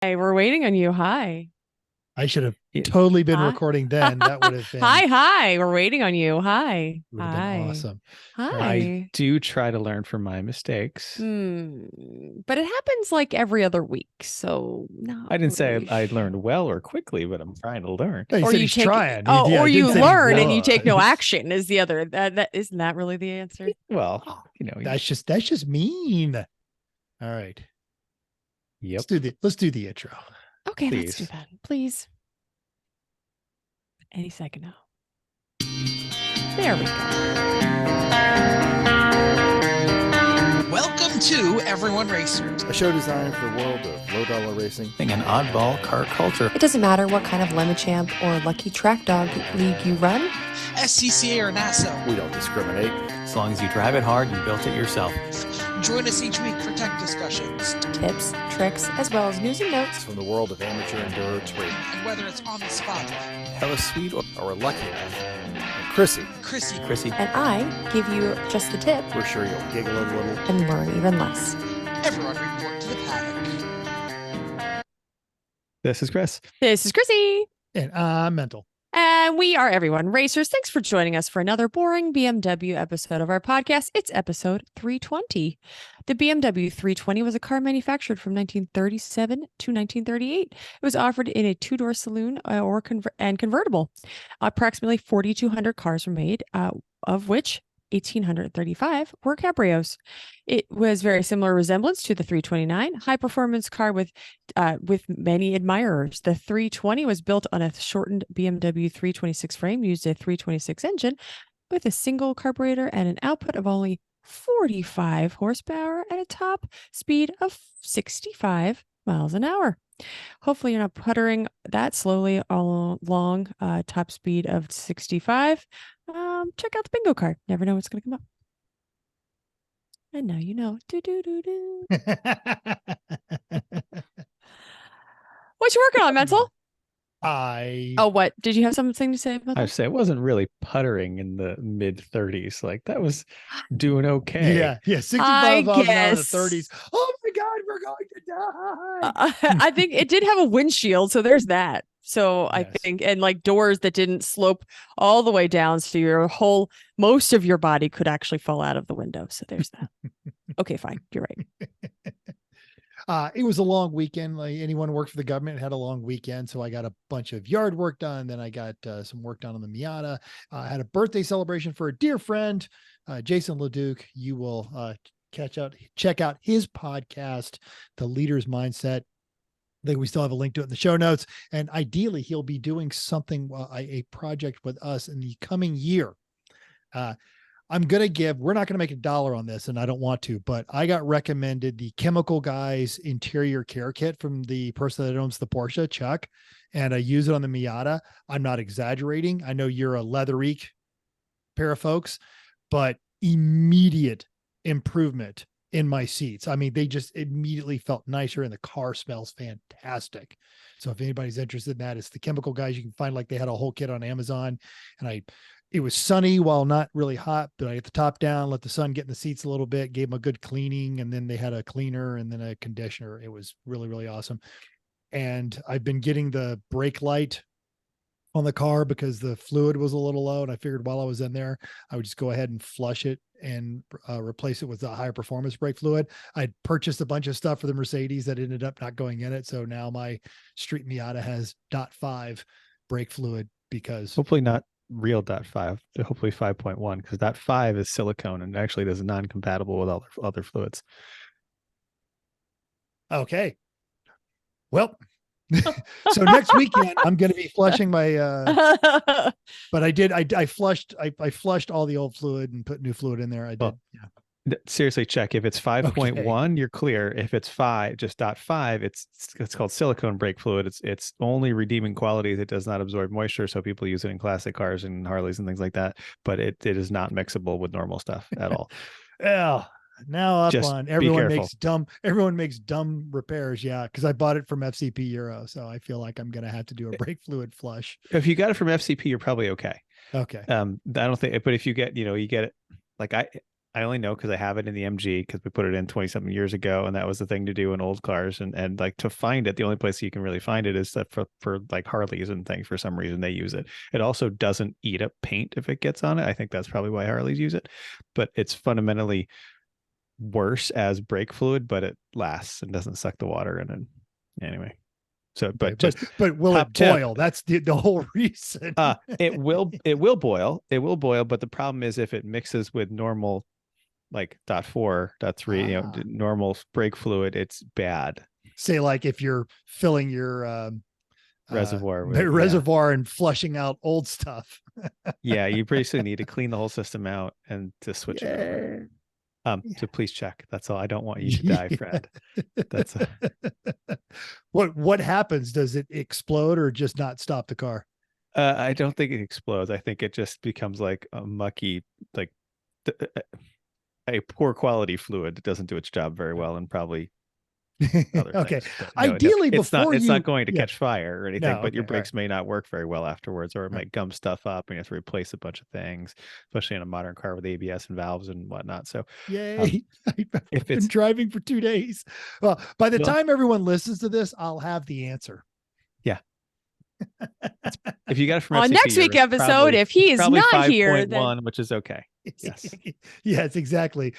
Hey, we're waiting on you. Hi. I should have totally been Hi. recording then. That would have been Hi. We're waiting on you. Hi. would have been Hi. awesome. All right. I Hi. do try to learn from my mistakes. But it happens like every other week, so not I didn't say really. I learned well or quickly, but I'm trying to learn. No, he Or said you he's take trying. oh, or He you didn't say he learn and you take no was. action is the other. That isn't that really the answer? Well, That's just mean. All right. Yep. Let's do the intro. Okay, let's Please. do that, please. Any second now. There we go. Welcome to Everyone Racers. A show designed for the world of low-dollar racing. An oddball car culture. It doesn't matter what kind of Lemon-Champ or Lucky Track Dog league you run. SCCA or NASA. We don't discriminate. As long as you drive it hard and built it yourself. Join us each week for tech discussions. Tips, tricks, as well as news and notes. It's from the world of amateur endurance racing. And whether it's on the spot, Hella sweet or we're lucky enough. And Chrissy, Chrissy, And I give you just the tip we're sure you'll giggle a little. and learn even less. everyone report to the paddock. This is Chris. This is Chrissy. And I'm mental. And we are Everyone Racers. Thanks for joining us for another boring BMW episode of our podcast. It's episode 320. The BMW 320 was a car manufactured from 1937 to 1938. It was offered in a two-door saloon and convertible. Approximately 4,200 cars were made, of which 1,835 were cabrios. It was very similar resemblance to the 329, high performance car with many admirers. The 320 was built on a shortened BMW 326 frame, used a 326 engine with a single carburetor and an output of only 45 horsepower at a top speed of 65 miles an hour. Hopefully you're not puttering that slowly all along, top speed of 65. Check out the bingo card. Never know what's going to come up. And now you know. Do, do, do, do. What you working on, Mental? Oh, what? Did you have something to say about I that? would say it wasn't really puttering in the mid 30s. Like that was doing okay. Yeah, 65 I miles an hour in the guess. 30s. Oh my God, we're going to die. I think it did have a windshield, so there's that. So I Yes. think, and like doors that didn't slope all the way down, so most of your body could actually fall out of the window. So there's that. Okay, fine. You're right. It was a long weekend. Like anyone who worked for the government had a long weekend. So I got a bunch of yard work done. Then I got some work done on the Miata. I had a birthday celebration for a dear friend, Jason LeDuc. You will check out his podcast, The Leader's Mindset. I think we still have a link to it in the show notes. And ideally, he'll be doing something, a project with us in the coming year. We're not going to make $1 on this, and I don't want to, but I got recommended the Chemical Guys interior care kit from the person that owns the Porsche, Chuck, and I use it on the Miata. I'm not exaggerating. I know you're a leathery pair of folks, but immediate improvement in my seats. I mean, they just immediately felt nicer and the car smells fantastic. So if anybody's interested in that, it's the Chemical Guys. You can find, like, they had a whole kit on Amazon, and it was sunny while not really hot, but I get the top down, let the sun get in the seats a little bit, gave them a good cleaning. And then they had a cleaner and then a conditioner. It was really, really awesome. And I've been getting the brake light on the car because the fluid was a little low. And I figured while I was in there, I would just go ahead and flush it and replace it with a higher performance brake fluid. I'd purchased a bunch of stuff for the Mercedes that ended up not going in it. So now my street Miata has .5 brake fluid because Hopefully not real .5, hopefully 5.1, because .5 is silicone and actually is non-compatible with other fluids. Okay. Well, so next weekend I'm going to be flushing my, but I flushed all the old fluid and put new fluid in there. I did. Well, Yeah. Seriously, check. If it's 5.1, you're clear. If it's 5, just .5, it's called silicone brake fluid. It's only redeeming qualities. It does not absorb moisture, so people use it in classic cars and Harleys and things like that. But it is not mixable with normal stuff at all. Well, now up Just on be everyone careful. makes dumb repairs. Yeah, because I bought it from FCP Euro, so I feel like I'm gonna have to do a brake fluid flush. If you got it from FCP, you're probably okay. Okay. I don't think, but if you get, you get it, like I I only know because I have it in the MG because we put it in 20 something years ago, and that was the thing to do in old cars. And like to find it, the only place you can really find it is that for like Harleys and things. For some reason, they use it. It also doesn't eat up paint if it gets on it. I think that's probably why Harleys use it, but it's fundamentally worse as brake fluid, but it lasts and doesn't suck the water in it anyway. So, but will it boil? That's the whole reason. It will boil, but the problem is if it mixes with normal, like .4, .3, normal brake fluid, it's bad. Say like if you're filling your reservoir and flushing out old stuff. Yeah, you basically need to clean the whole system out and to switch it over. So please check. That's all. I don't want you to die, Fred. That's what happens? Does it explode or just not stop the car? I don't think it explodes. I think it just becomes like a mucky, like a poor quality fluid that doesn't do its job very well, and probably okay. No, ideally, it's not going to catch fire or anything, but your brakes right. may not work very well afterwards, or it might gum stuff up and you have to replace a bunch of things, especially in a modern car with ABS and valves and whatnot. So yay. I've been driving for 2 days. Well, by the time everyone listens to this, I'll have the answer. Yeah. If you got it from on FCC, next week episode, if he is not here, then which is okay. Yes. Yes, exactly.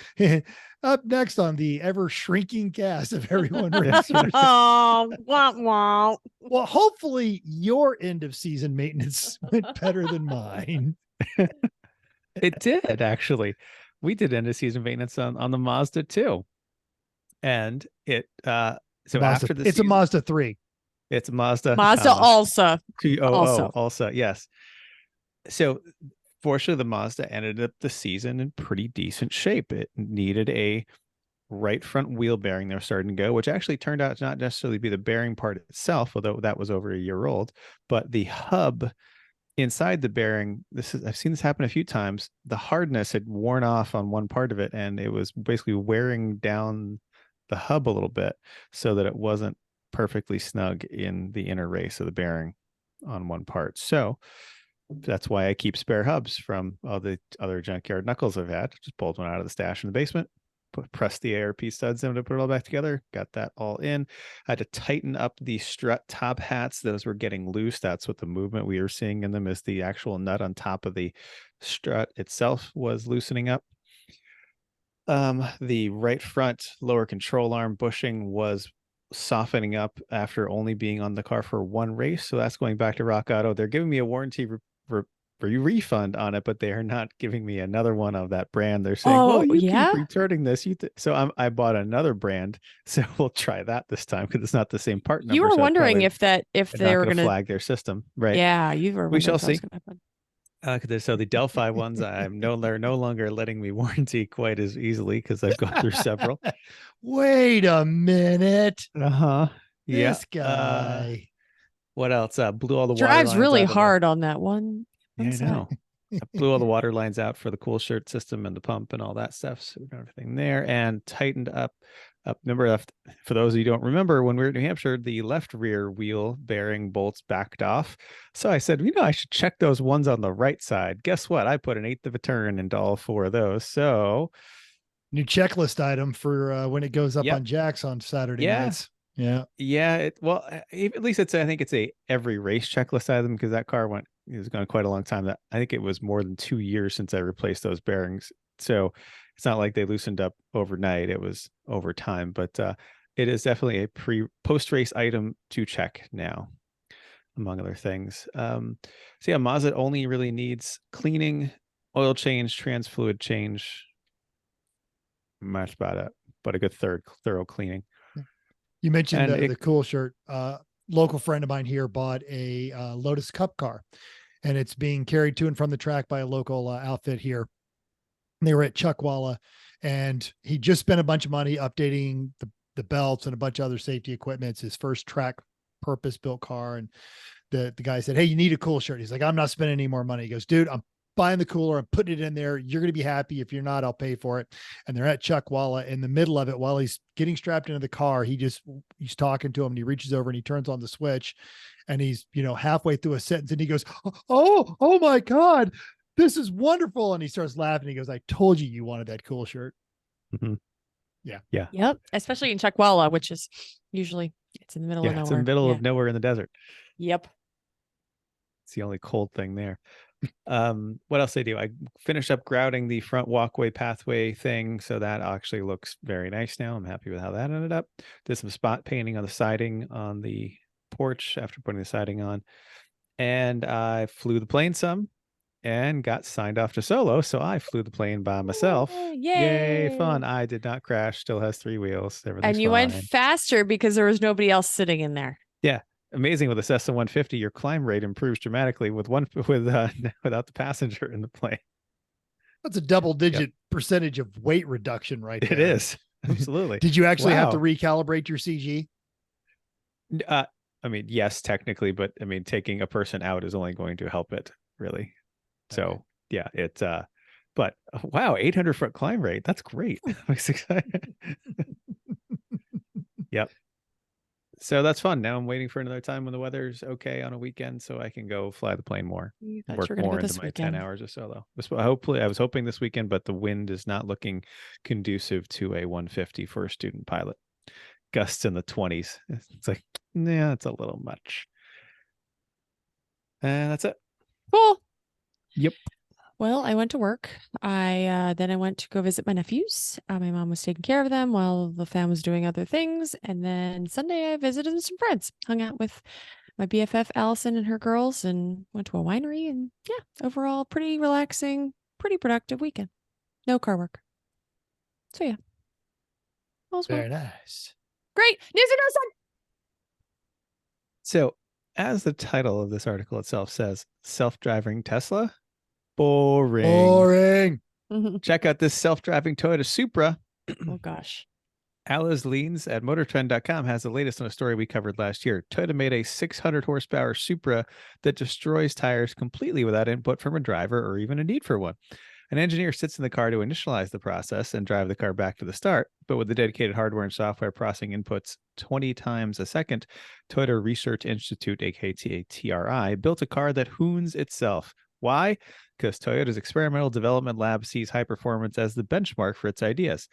Up next on the ever shrinking cast of Everyone Racers. Oh, wah. Well, hopefully your end of season maintenance went better than mine. It did, actually. We did end of season maintenance on the Mazda too. And it so after the it's a Mazda 3. It's Mazda also. Also, yes. So fortunately, the Mazda ended up the season in pretty decent shape. It needed a right front wheel bearing. They're starting to go, which actually turned out to not necessarily be the bearing part itself, although that was over a year old, but the hub inside the bearing. I've seen this happen a few times. The hardness had worn off on one part of it, and it was basically wearing down the hub a little bit so that it wasn't perfectly snug in the inner race of the bearing on one part. So that's why I keep spare hubs from all the other junkyard knuckles I've had. Just pulled one out of the stash in the basement, pressed the ARP studs in to put it all back together, got that all in. I had to tighten up the strut top hats. Those were getting loose. That's what the movement we were seeing in them is the actual nut on top of the strut itself was loosening up. The right front lower control arm bushing was softening up after only being on the car for one race. So that's going back to Rock Auto. They're giving me a warranty refund on it, but they are not giving me another one of that brand. They're saying, keep returning this. So I bought another brand. So we'll try that this time because it's not the same part number. You were so wondering if they were going to flag their system, right? Yeah, you were. We shall see. So the Delphi ones, they're no longer letting me warranty quite as easily because I've gone through several. Wait a minute. Yeah. This guy. What else? Blew all the water drives lines really out hard on that one. Yeah, I know. I blew all the water lines out for the cool shirt system and the pump and all that stuff. So we got everything there and tightened up. Remember, for those of you who don't remember, when we were in New Hampshire, the left rear wheel bearing bolts backed off. So I said, I should check those ones on the right side. Guess what? I put 1/8 of a turn into all 4 of those. So new checklist item for when it goes up on jacks on Saturday nights. Yeah. At least I think it's a every race checklist item because that car it was gone quite a long time. That I think it was more than 2 years since I replaced those bearings. So it's not like they loosened up overnight. It was over time, but it is definitely a post-race item to check now, among other things. Mazda only really needs cleaning, oil change, trans fluid change. That's about it, but a good thorough cleaning. You mentioned the cool shirt. Local friend of mine here bought a Lotus Cup car, and it's being carried to and from the track by a local outfit here. They were at Chuckwalla, and he just spent a bunch of money updating the belts and a bunch of other safety equipment. It's his first track purpose-built car, and the guy said, "Hey, you need a cool shirt." He's like, "I'm not spending any more money." He goes, "Dude, I'm buying the cooler. I'm putting it in there. You're going to be happy. If you're not, I'll pay for it." And they're at Chuckwalla in the middle of it while he's getting strapped into the car. He's talking to him, and he reaches over and he turns on the switch, and he's, halfway through a sentence, and he goes, oh my God, this is wonderful. And he starts laughing. He goes, I told you wanted that cool shirt. Mm-hmm. Yeah. Yep. Especially in Chuckwalla, which is usually it's in the middle of nowhere. It's in the middle of nowhere in the desert. Yep. It's the only cold thing there. What else they do? I finished up grouting the front walkway pathway thing, so that actually looks very nice now. I'm happy with how that ended up. Did some spot painting on the siding on the porch after putting the siding on, and I flew the plane some and got signed off to solo, so I flew the plane by myself. Yay, fun. I did not crash, still has 3 wheels. Everything's and you fine. went faster because there was nobody else sitting in there. Yeah. Amazing, with a Cessna 150, your climb rate improves dramatically without the passenger in the plane. That's a double-digit percentage of weight reduction right there. It is. Absolutely. Did you actually have to recalibrate your CG? I mean, yes, technically, but I mean, taking a person out is only going to help it, really. So yeah, it's but wow, 800-foot climb rate. That's great. I'm excited. Yep. So that's fun. Now I'm waiting for another time when the weather's okay on a weekend, so I can go fly the plane more, work more into my 10 hours or so. Though hopefully, I was hoping this weekend, but the wind is not looking conducive to a 150 for a student pilot. Gusts in the 20s. It's like, yeah, it's a little much. And that's it. Cool. Yep. Well, I went to work. Then I went to go visit my nephews. My mom was taking care of them while the fam was doing other things. And then Sunday I visited some friends, hung out with my BFF Allison and her girls, and went to a winery. And yeah, overall pretty relaxing, pretty productive weekend. No car work. So yeah. Very nice. Great. News and notes. So, as the title of this article itself says, self-driving Tesla. Boring. Check out this self-driving Toyota Supra. Oh gosh. Alice Leans at motortrend.com has the latest on a story we covered last year. Toyota made a 600 horsepower Supra that destroys tires completely without input from a driver or even a need for one. An engineer sits in the car to initialize the process and drive the car back to the start, but with the dedicated hardware and software processing inputs 20 times a second, Toyota Research Institute, aka TRI, built a car that hoons itself. Why? Because Toyota's experimental development lab sees high performance as the benchmark for its ideas.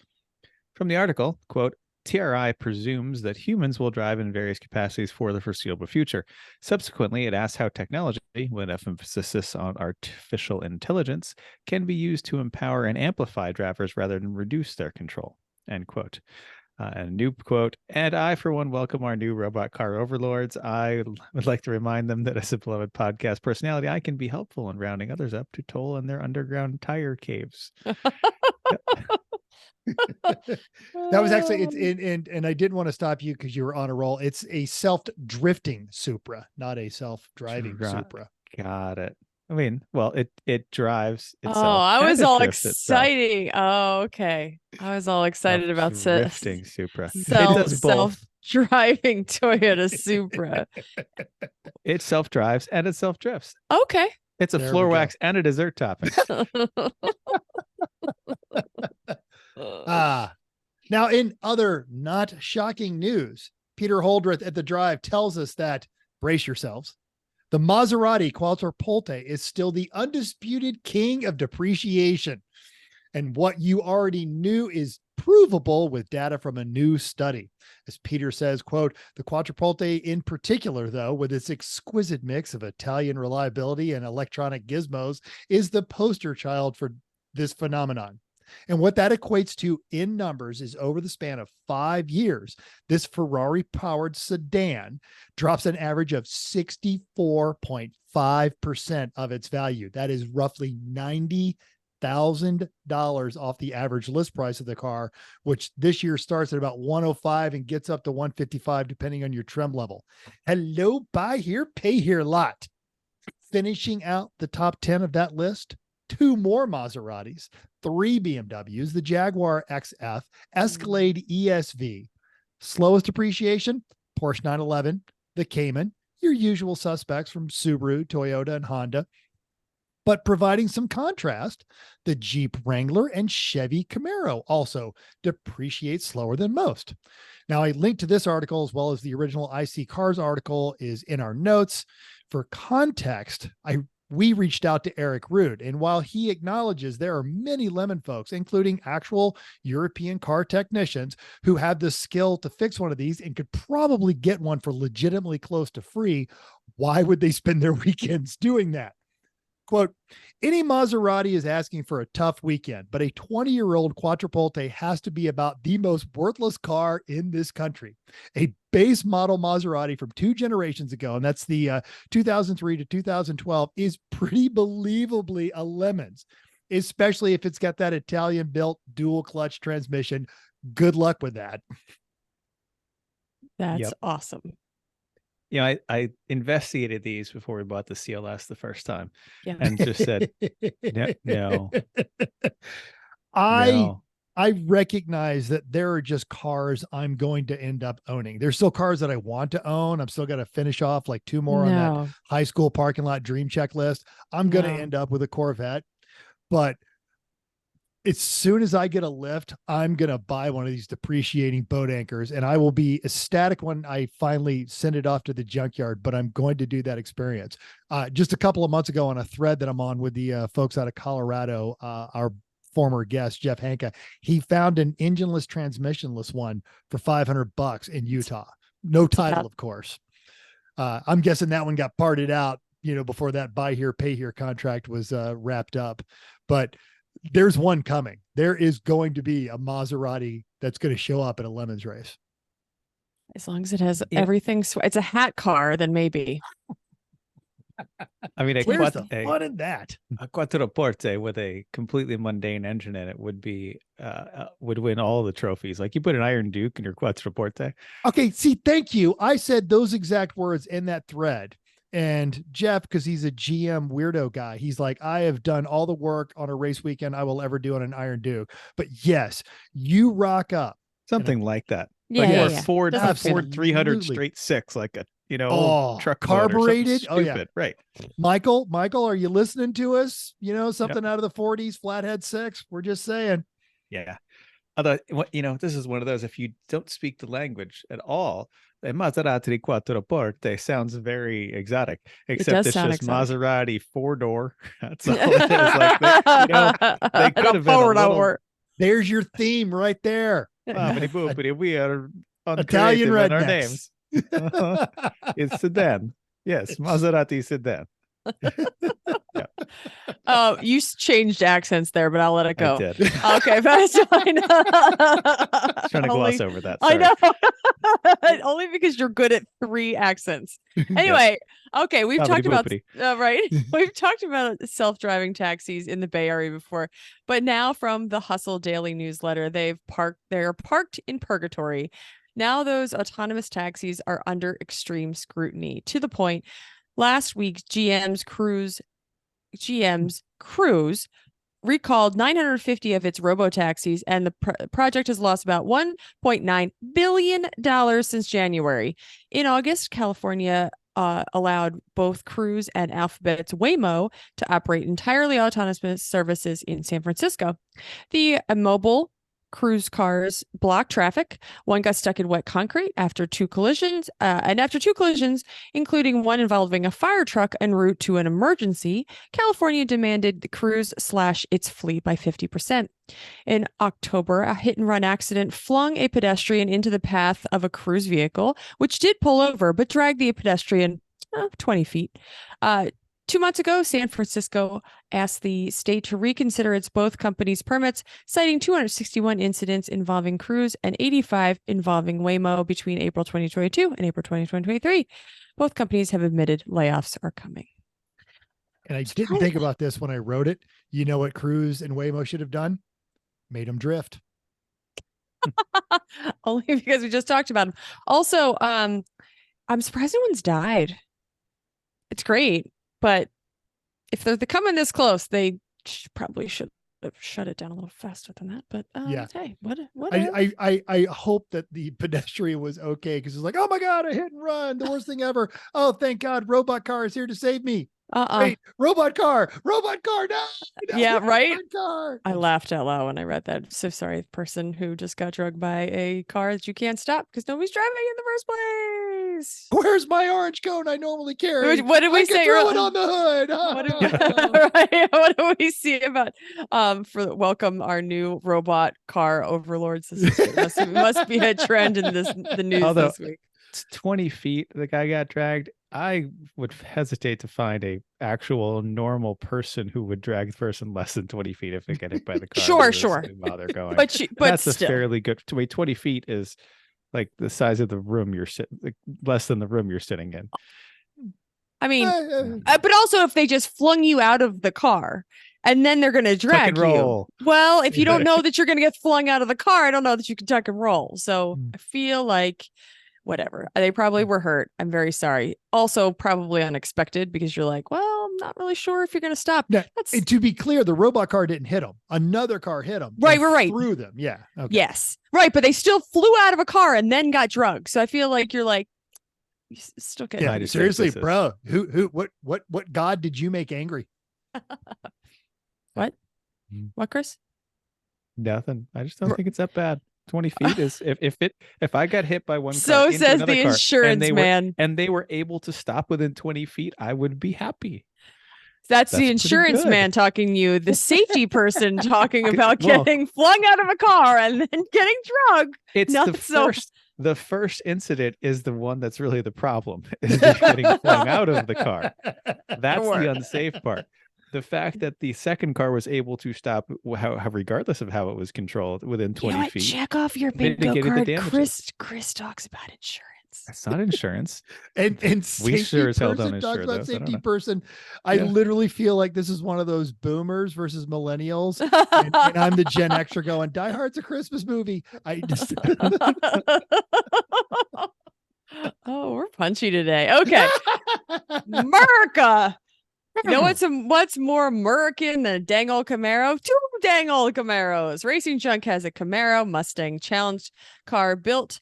From the article, quote, TRI presumes that humans will drive in various capacities for the foreseeable future. Subsequently, it asks how technology, with an emphasis on artificial intelligence, can be used to empower and amplify drivers rather than reduce their control, end quote. And a new quote, and I, for one, welcome our new robot car overlords. I would like to remind them that as a beloved podcast personality, I can be helpful in rounding others up to toll in their underground tire caves. That was actually, it's in, and I didn't want to stop you because you were on a roll. It's a self-drifting Supra, not a self-driving Supra. Got it. I mean, well, it drives itself. Oh, I was all exciting. Oh, okay. I was all excited about drifting Supra. Self-driving Toyota Supra. It self-drives and it self-drifts. Okay. It's a floor wax and a dessert topping. Now, in other not shocking news, Peter Holdreth at The Drive tells us that, brace yourselves, the Maserati Quattroporte is still the undisputed king of depreciation. And what you already knew is provable with data from a new study. As Peter says, quote, the Quattroporte in particular, though, with its exquisite mix of Italian reliability and electronic gizmos, is the poster child for this phenomenon. And what that equates to in numbers is over the span of 5 years, this Ferrari-powered sedan drops an average of 64.5% of its value. That is roughly $90,000 off the average list price of the car, which this year starts at about 105 and gets up to 155, depending on your trim level. Hello, buy here, pay here lot. Finishing out the top 10 of that list, 2 more Maseratis, 3 BMWs, the Jaguar XF, Escalade ESV, slowest depreciation, Porsche 911, the Cayman, your usual suspects from Subaru, Toyota, and Honda. But providing some contrast, the Jeep Wrangler and Chevy Camaro also depreciate slower than most. Now, a link to this article, as well as the original IC Cars article, is in our notes. For context, I we reached out to Eric Root. And while he acknowledges there are many Lemon folks, including actual European car technicians who have the skill to fix one of these and could probably get one for legitimately close to free, why would they spend their weekends doing that? Quote, any Maserati is asking for a tough weekend, but a 20-year-old Quattroporte has to be about the most worthless car in this country. A base model Maserati from 2 generations ago, and that's the 2003 to 2012, is pretty believably a Lemons, especially if it's got that Italian-built dual clutch transmission. Good luck with that. That's awesome. You know, I investigated these before we bought the CLS the first time, Yeah. and just said, no. I recognize that there are just cars I'm going to end up owning. There's still cars that I want to own. I'm still going to finish off like 2 more on that high school parking lot dream checklist. I'm going to end up with a Corvette, but as soon as I get a lift, I'm going to buy one of these depreciating boat anchors, and I will be ecstatic when I finally send it off to the junkyard, but I'm going to do that experience. Just a couple of months ago on a thread that I'm on with the folks out of Colorado, our former guest, Jeff Hanka, he found an engineless, transmissionless one for $500 in Utah. No title, of course. I'm guessing that one got parted out, before that buy here, pay here contract was wrapped up, but there's one coming. There is going to be a Maserati that's going to show up at a Lemons race. As long as it has everything. It's a hat car, then maybe. I mean, where's the fun in that? A Quattroporte with a completely mundane engine in it would be would win all the trophies. Like, you put an Iron Duke in your Quattroporte. Okay, see, thank you. I said those exact words in that thread. And Jeff, because he's a GM weirdo guy, he's like, I have done all the work on a race weekend I will ever do on an Iron Duke. But yes, you rock up. Something like that. Yeah, like Ford 300 straight 6, like a, truck carbureted. Oh yeah. Right. Michael, are you listening to us? Something out of the 40s, flathead 6. We're just saying. Yeah. Although, this is one of those, if you don't speak the language at all, the Maserati Quattroporte sounds very exotic, except it's just exotic. Maserati 4-door. That's all it is. Like, they could have been a little... There's your theme right there. We are Italian rednecks. Our names. It's sedan. Yes, Maserati sedan. Yeah. Oh, you changed accents there, but I'll let it go. I did. Okay, that's fine. Trying to gloss over that. Sorry. I know. Only because you're good at 3 accents. Anyway, okay, we've talked about We've talked about self-driving taxis in the Bay Area before, but now from the Hustle Daily newsletter, they're parked in Purgatory. Now those autonomous taxis are under extreme scrutiny, to the point last week GM's Cruise recalled 950 of its robotaxis, and the project has lost about $1.9 billion since January. In August, California allowed both Cruise and Alphabet's Waymo to operate entirely autonomous services in San Francisco. The mobile Cruise cars blocked traffic. One got stuck in wet concrete after 2 collisions, including one involving a fire truck en route to an emergency, California demanded the Cruise slash its fleet by 50%. In October, a hit-and-run accident flung a pedestrian into the path of a Cruise vehicle, which did pull over but dragged the pedestrian 20 feet. 2 months ago, San Francisco asked the state to reconsider its both companies' permits, citing 261 incidents involving Cruise and 85 involving Waymo between April 2022 and April 2023. Both companies have admitted layoffs are coming. And I didn't think about this when I wrote it. You know what Cruise and Waymo should have done? Made them drift. Only because we just talked about them. Also, I'm surprised no one's died. It's great. But if they're coming this close, they probably should have shut it down a little faster than that. But hey, what? I hope that the pedestrian was okay, because it's like, oh my God, a hit and run, the worst thing ever. Oh, thank God, robot car is here to save me. Wait, robot car, no, Yeah, right? robot car. I laughed out loud when I read that. So sorry, the person who just got drugged by a car that you can't stop because nobody's driving in the first place. Where's my orange cone I normally carry? What did we I can say throw earlier? it on the hood. Right. What do we see about for welcome our new robot car overlords? This must be a trend in the news Although, this week. It's 20 feet. The guy got dragged. I would hesitate to find a actual normal person who would drag the person less than 20 feet if they get hit by the car. Sure. While they're going. But that's still. a fairly good. 20 feet is like the size of the room you're sitting, like less than the room you're sitting in. I mean, but also if they just flung you out of the car and then they're going to drag you. Well, if you don't know that you're going to get flung out of the car, I don't know that you can tuck and roll. So I feel like whatever. They probably were hurt. I'm very sorry. Also, probably unexpected because you're like, well, I'm not really sure if you're going to stop. Now, and to be clear, the robot car didn't hit them. Another car hit them. Right. Through them. Yeah. Okay. Yes. Right. But they still flew out of a car and then got drugged. So I feel like you're like, you still get. Yeah. Seriously, bro. What God did you make angry? What, Chris? Nothing. I just don't think it's that bad. 20 feet is if I got hit by one car. So says the insurance man. And they were able to stop within 20 feet, I would be happy. That's the insurance man talking to you, the safety person talking about getting flung out of a car and then getting drugged. It's the first incident is the one that's really the problem, is getting flung out of the car. That's the unsafe part. The fact that the second car was able to stop, regardless of how it was controlled, within 20 feet. Check off your bingo card. Chris talks about insurance. It's not insurance. and we sure as hell don't insure about those. Safety person. I literally feel like this is one of those boomers versus millennials. and I'm the Gen Xer going, Die Hard's a Christmas movie. I just Oh, we're punchy today. Okay. America. You know what's more American than a dang old Camaro? Two dang old Camaros. RacingJunk has a Camaro Mustang Challenge car build,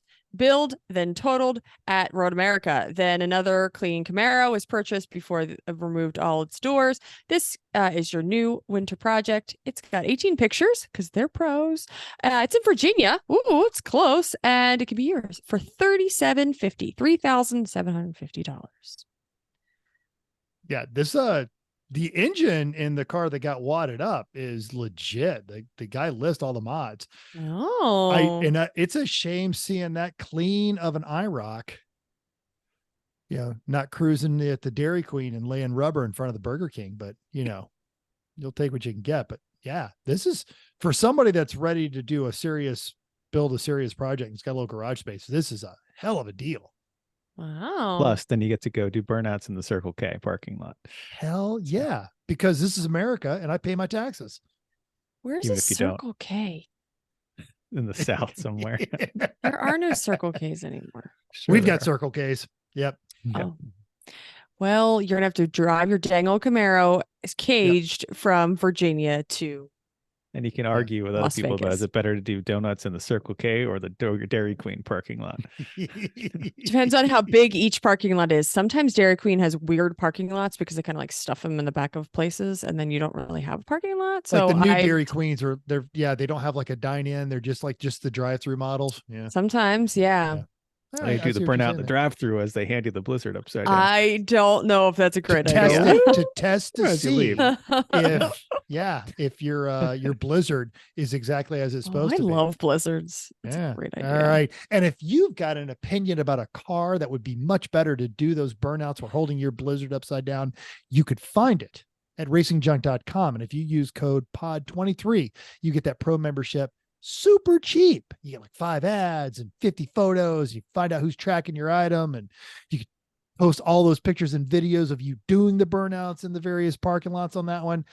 then totaled at Road America. Then another clean Camaro was purchased before removed all its doors. This is your new winter project. It's got 18 pictures because they're pros. It's in Virginia. Ooh, it's close. And it can be yours for $3,750. $3,750. Yeah, this the engine in the car that got wadded up is legit. The guy lists all the mods. Oh, it's a shame seeing that clean of an IROC. You know, not cruising at the Dairy Queen and laying rubber in front of the Burger King, but you'll take what you can get. But yeah, this is for somebody that's ready to build a serious project. It's got a little garage space. This is a hell of a deal. Wow. Plus, then you get to go do burnouts in the Circle K parking lot. Hell yeah. Because this is America and I pay my taxes. Where's a Circle K? In the South somewhere. There are no Circle Ks anymore. Sure We've got Circle Ks. Yep. Oh. Well, you're going to have to drive your dang old Camaro caged from Virginia to. And you can argue with other Las people Vegas. about, is it better to do donuts in the Circle K or the Dairy Queen parking lot? Depends on how big each parking lot is. Sometimes Dairy Queen has weird parking lots because they kind of like stuff them in the back of places, and then you don't really have a parking lot. So like the new Dairy Queens they don't have like a dine-in. They're just the drive-through models. Yeah. Sometimes, yeah. They do the burnout in the drive-through as they hand you the Blizzard upside down. I don't know if that's a great idea. To test to see if your Blizzard is exactly as it's supposed to be. I love Blizzards. It's a great idea. All right. And if you've got an opinion about a car that would be much better to do those burnouts while holding your Blizzard upside down, you could find it at racingjunk.com. And if you use code POD23, you get that pro membership super cheap. You get like 5 ads and 50 photos. You find out who's tracking your item, and you can post all those pictures and videos of you doing the burnouts in the various parking lots on that one.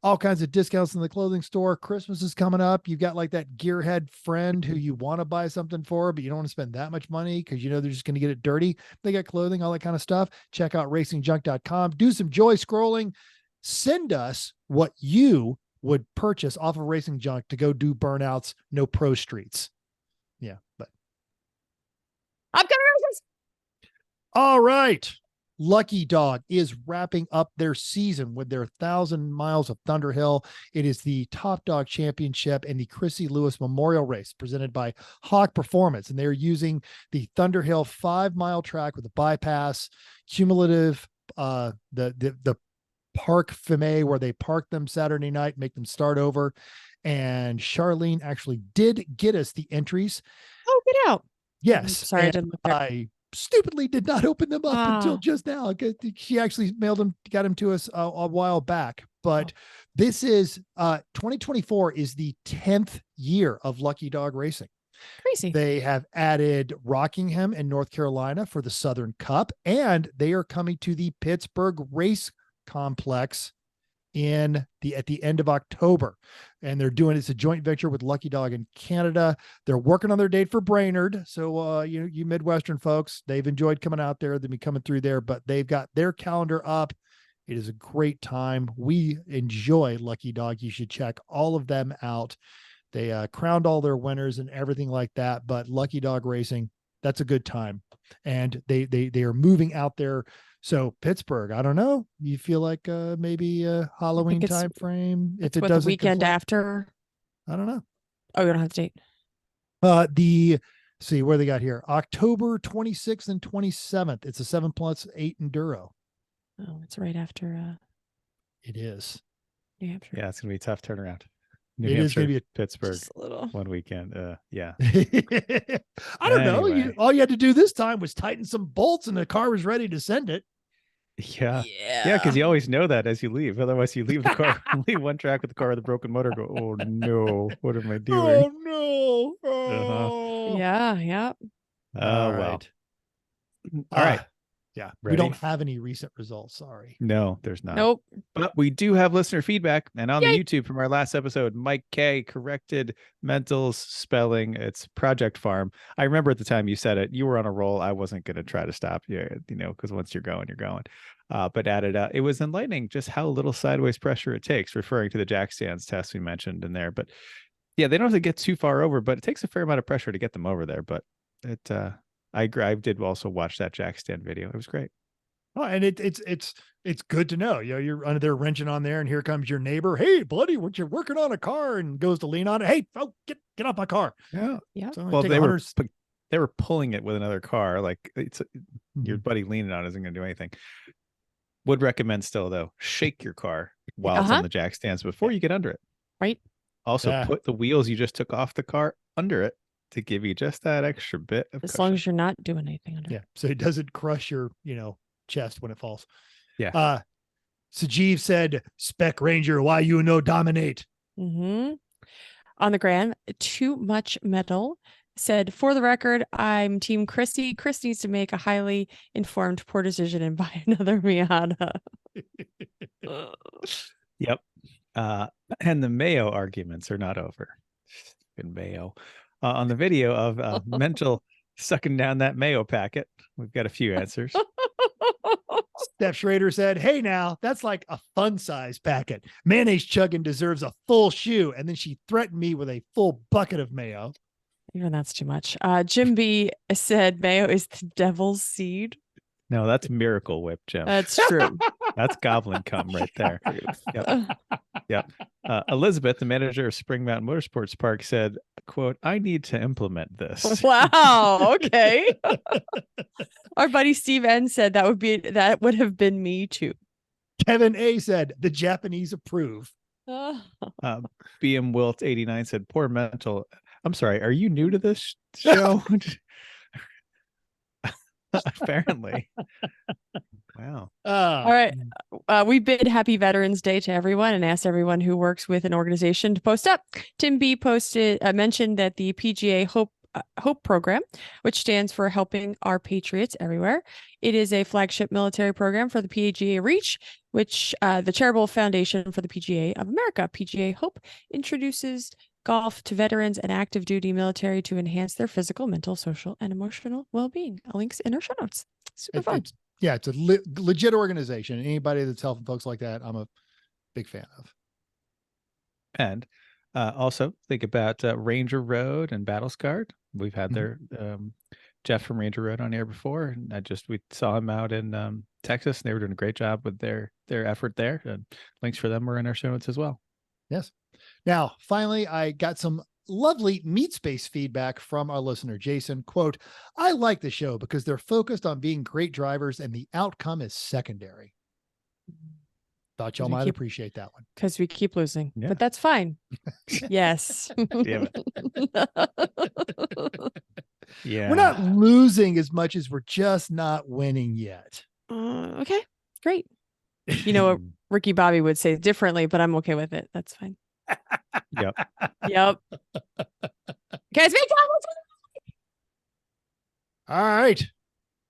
All kinds of discounts in the clothing store. Christmas is coming up. You've got like that gearhead friend who you want to buy something for, but you don't want to spend that much money because they're just going to get it dirty. They got clothing, all that kind of stuff. Check out racingjunk.com. Do some joy scrolling. Send us what you would purchase off of RacingJunk to go do burnouts, no pro streets. Yeah, but I'm gonna. All right. Lucky Dog is wrapping up their season with their 1,000 miles of Thunderhill. It is the Top Dog Championship and the Chrissy Lewis Memorial Race presented by Hawk Performance. And they're using the Thunderhill 5-mile track with a bypass, cumulative, the Park Fime, where they park them Saturday night, make them start over. And Charlene actually did get us the entries. Oh, get out. Yes. I'm sorry, I didn't look there. I stupidly did not open them up until just now. She actually got them to us a while back. But this is 2024 is the 10th year of Lucky Dog Racing. Crazy. They have added Rockingham and North Carolina for the Southern Cup, and they are coming to the Pittsburgh Race Complex at the end of October. And they're doing, it's a joint venture with Lucky Dog in Canada. They're working on their date for Brainerd. So you Midwestern folks, they've enjoyed coming out there. They'll be coming through there, but they've got their calendar up. It is a great time. We enjoy Lucky Dog. You should check all of them out. They crowned all their winners and everything like that, but Lucky Dog Racing, that's a good time. And they are moving out there. So Pittsburgh, I don't know. You feel like maybe a Halloween time frame? If it doesn't, the weekend after. I don't know. Oh, you don't have the date. See where they got here. October 26th and 27th. It's a 7+8 enduro. Oh, it's right after. It is. New Hampshire. Yeah, it's gonna be a tough turnaround. It is going to be Pittsburgh Just a little. one weekend. Yeah. I don't know. Anyway. All you had to do this time was tighten some bolts and the car was ready to send it. Yeah. Yeah, because you always know that as you leave. Otherwise, you leave the car, leave one track with the car with a broken motor. Go, oh no, what am I doing? Oh no. Oh. Yeah. Yeah. Oh well. All right. Yeah. Ready? We don't have any recent results. Sorry. No, there's not. Nope. But we do have listener feedback. And on Yay. the YouTube from our last episode, Mike K corrected Mental's spelling. It's Project Farm. I remember at the time you said it, you were on a roll. I wasn't going to try to stop you, because once you're going, you're going. But added, it was enlightening just how little sideways pressure it takes, referring to the jack stands test we mentioned in there. But yeah, they don't have to get too far over, but it takes a fair amount of pressure to get them over there. But I did also watch that jack stand video. It was great. Oh, and it's good to know. You're under there wrenching on there, and here comes your neighbor. Hey, buddy, what you working on a car? And goes to lean on it. Hey, get off my car. Yeah. Yeah. So Well, they were pulling it with another car. Like your buddy leaning on it isn't going to do anything. Would recommend still though, shake your car while it's on the jack stands before you get under it. Right. Also, put the wheels you just took off the car under it to give you just that extra bit of As cushion. long as you're not doing anything under. Yeah. So it doesn't crush your, chest when it falls. Yeah. Sajeev said, Spec Ranger, why you no dominate? Mm-hmm. On the gram, Too Much Metal said, for the record, I'm Team Chrissy. Chris needs to make a highly informed poor decision and buy another Miata. Yep. And the Mayo arguments are not over. Fucking Mayo. On the video of Mental sucking down that Mayo packet, we've got a few answers. Steph Schrader said, hey, now that's like a fun size packet. Mayonnaise chugging deserves a full shoe. And then she threatened me with a full bucket of mayo. Even that's too much. Jim B said mayo is the devil's seed. No, that's Miracle Whip, Jim. That's true. That's goblin cum right there. Yep. Elizabeth, the manager of Spring Mountain Motorsports Park, said, quote, I need to implement this. Wow. Okay. Our buddy Steve N said that would have been me too. Kevin A said, the Japanese approve. BM Wilt 89 said, poor Mental. I'm sorry, are you new to this show? Apparently. Wow. All right. We bid Happy Veterans Day to everyone and asked everyone who works with an organization to post up. Tim B mentioned that the PGA HOPE Program, which stands for Helping Our Patriots Everywhere. It is a flagship military program for the PGA Reach, which the charitable foundation for the PGA of America. PGA HOPE introduces golf to veterans and active duty military to enhance their physical, mental, social, and emotional well-being. A link's in our show notes. Super fun. It's a legit organization. Anybody that's helping folks like that, I'm a big fan of. And also think about Ranger Road and Battle Scarred. We've had their Jeff from Ranger Road on air before, and we saw him out in Texas. They were doing a great job with their effort there. And links for them are in our show notes as well. Yes. Now, finally, I got some lovely meat space feedback from our listener, Jason. Quote, I like the show because they're focused on being great drivers and the outcome is secondary. Thought y'all might appreciate that one. Because we keep losing, Yeah. but that's fine. Yes. Damn it. Yeah. We're not losing as much as we're just not winning yet. Okay, great. You know what Ricky Bobby would say differently, but I'm okay with it. That's fine. Yep. Yep. Guys, All right.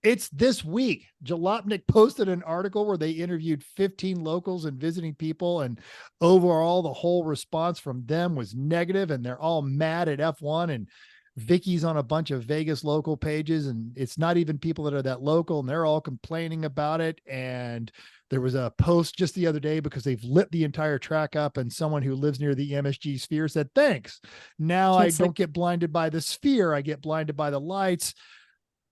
It's this week. Jalopnik posted an article where they interviewed 15 locals and visiting people, and overall the whole response from them was negative, and they're all mad at F1, and Vicky's on a bunch of Vegas local pages, and it's not even people that are that local, and they're all complaining about it. And there was a post just the other day because they've lit the entire track up, and someone who lives near the MSG Sphere said, thanks. Now I don't get blinded by the sphere. I get blinded by the lights.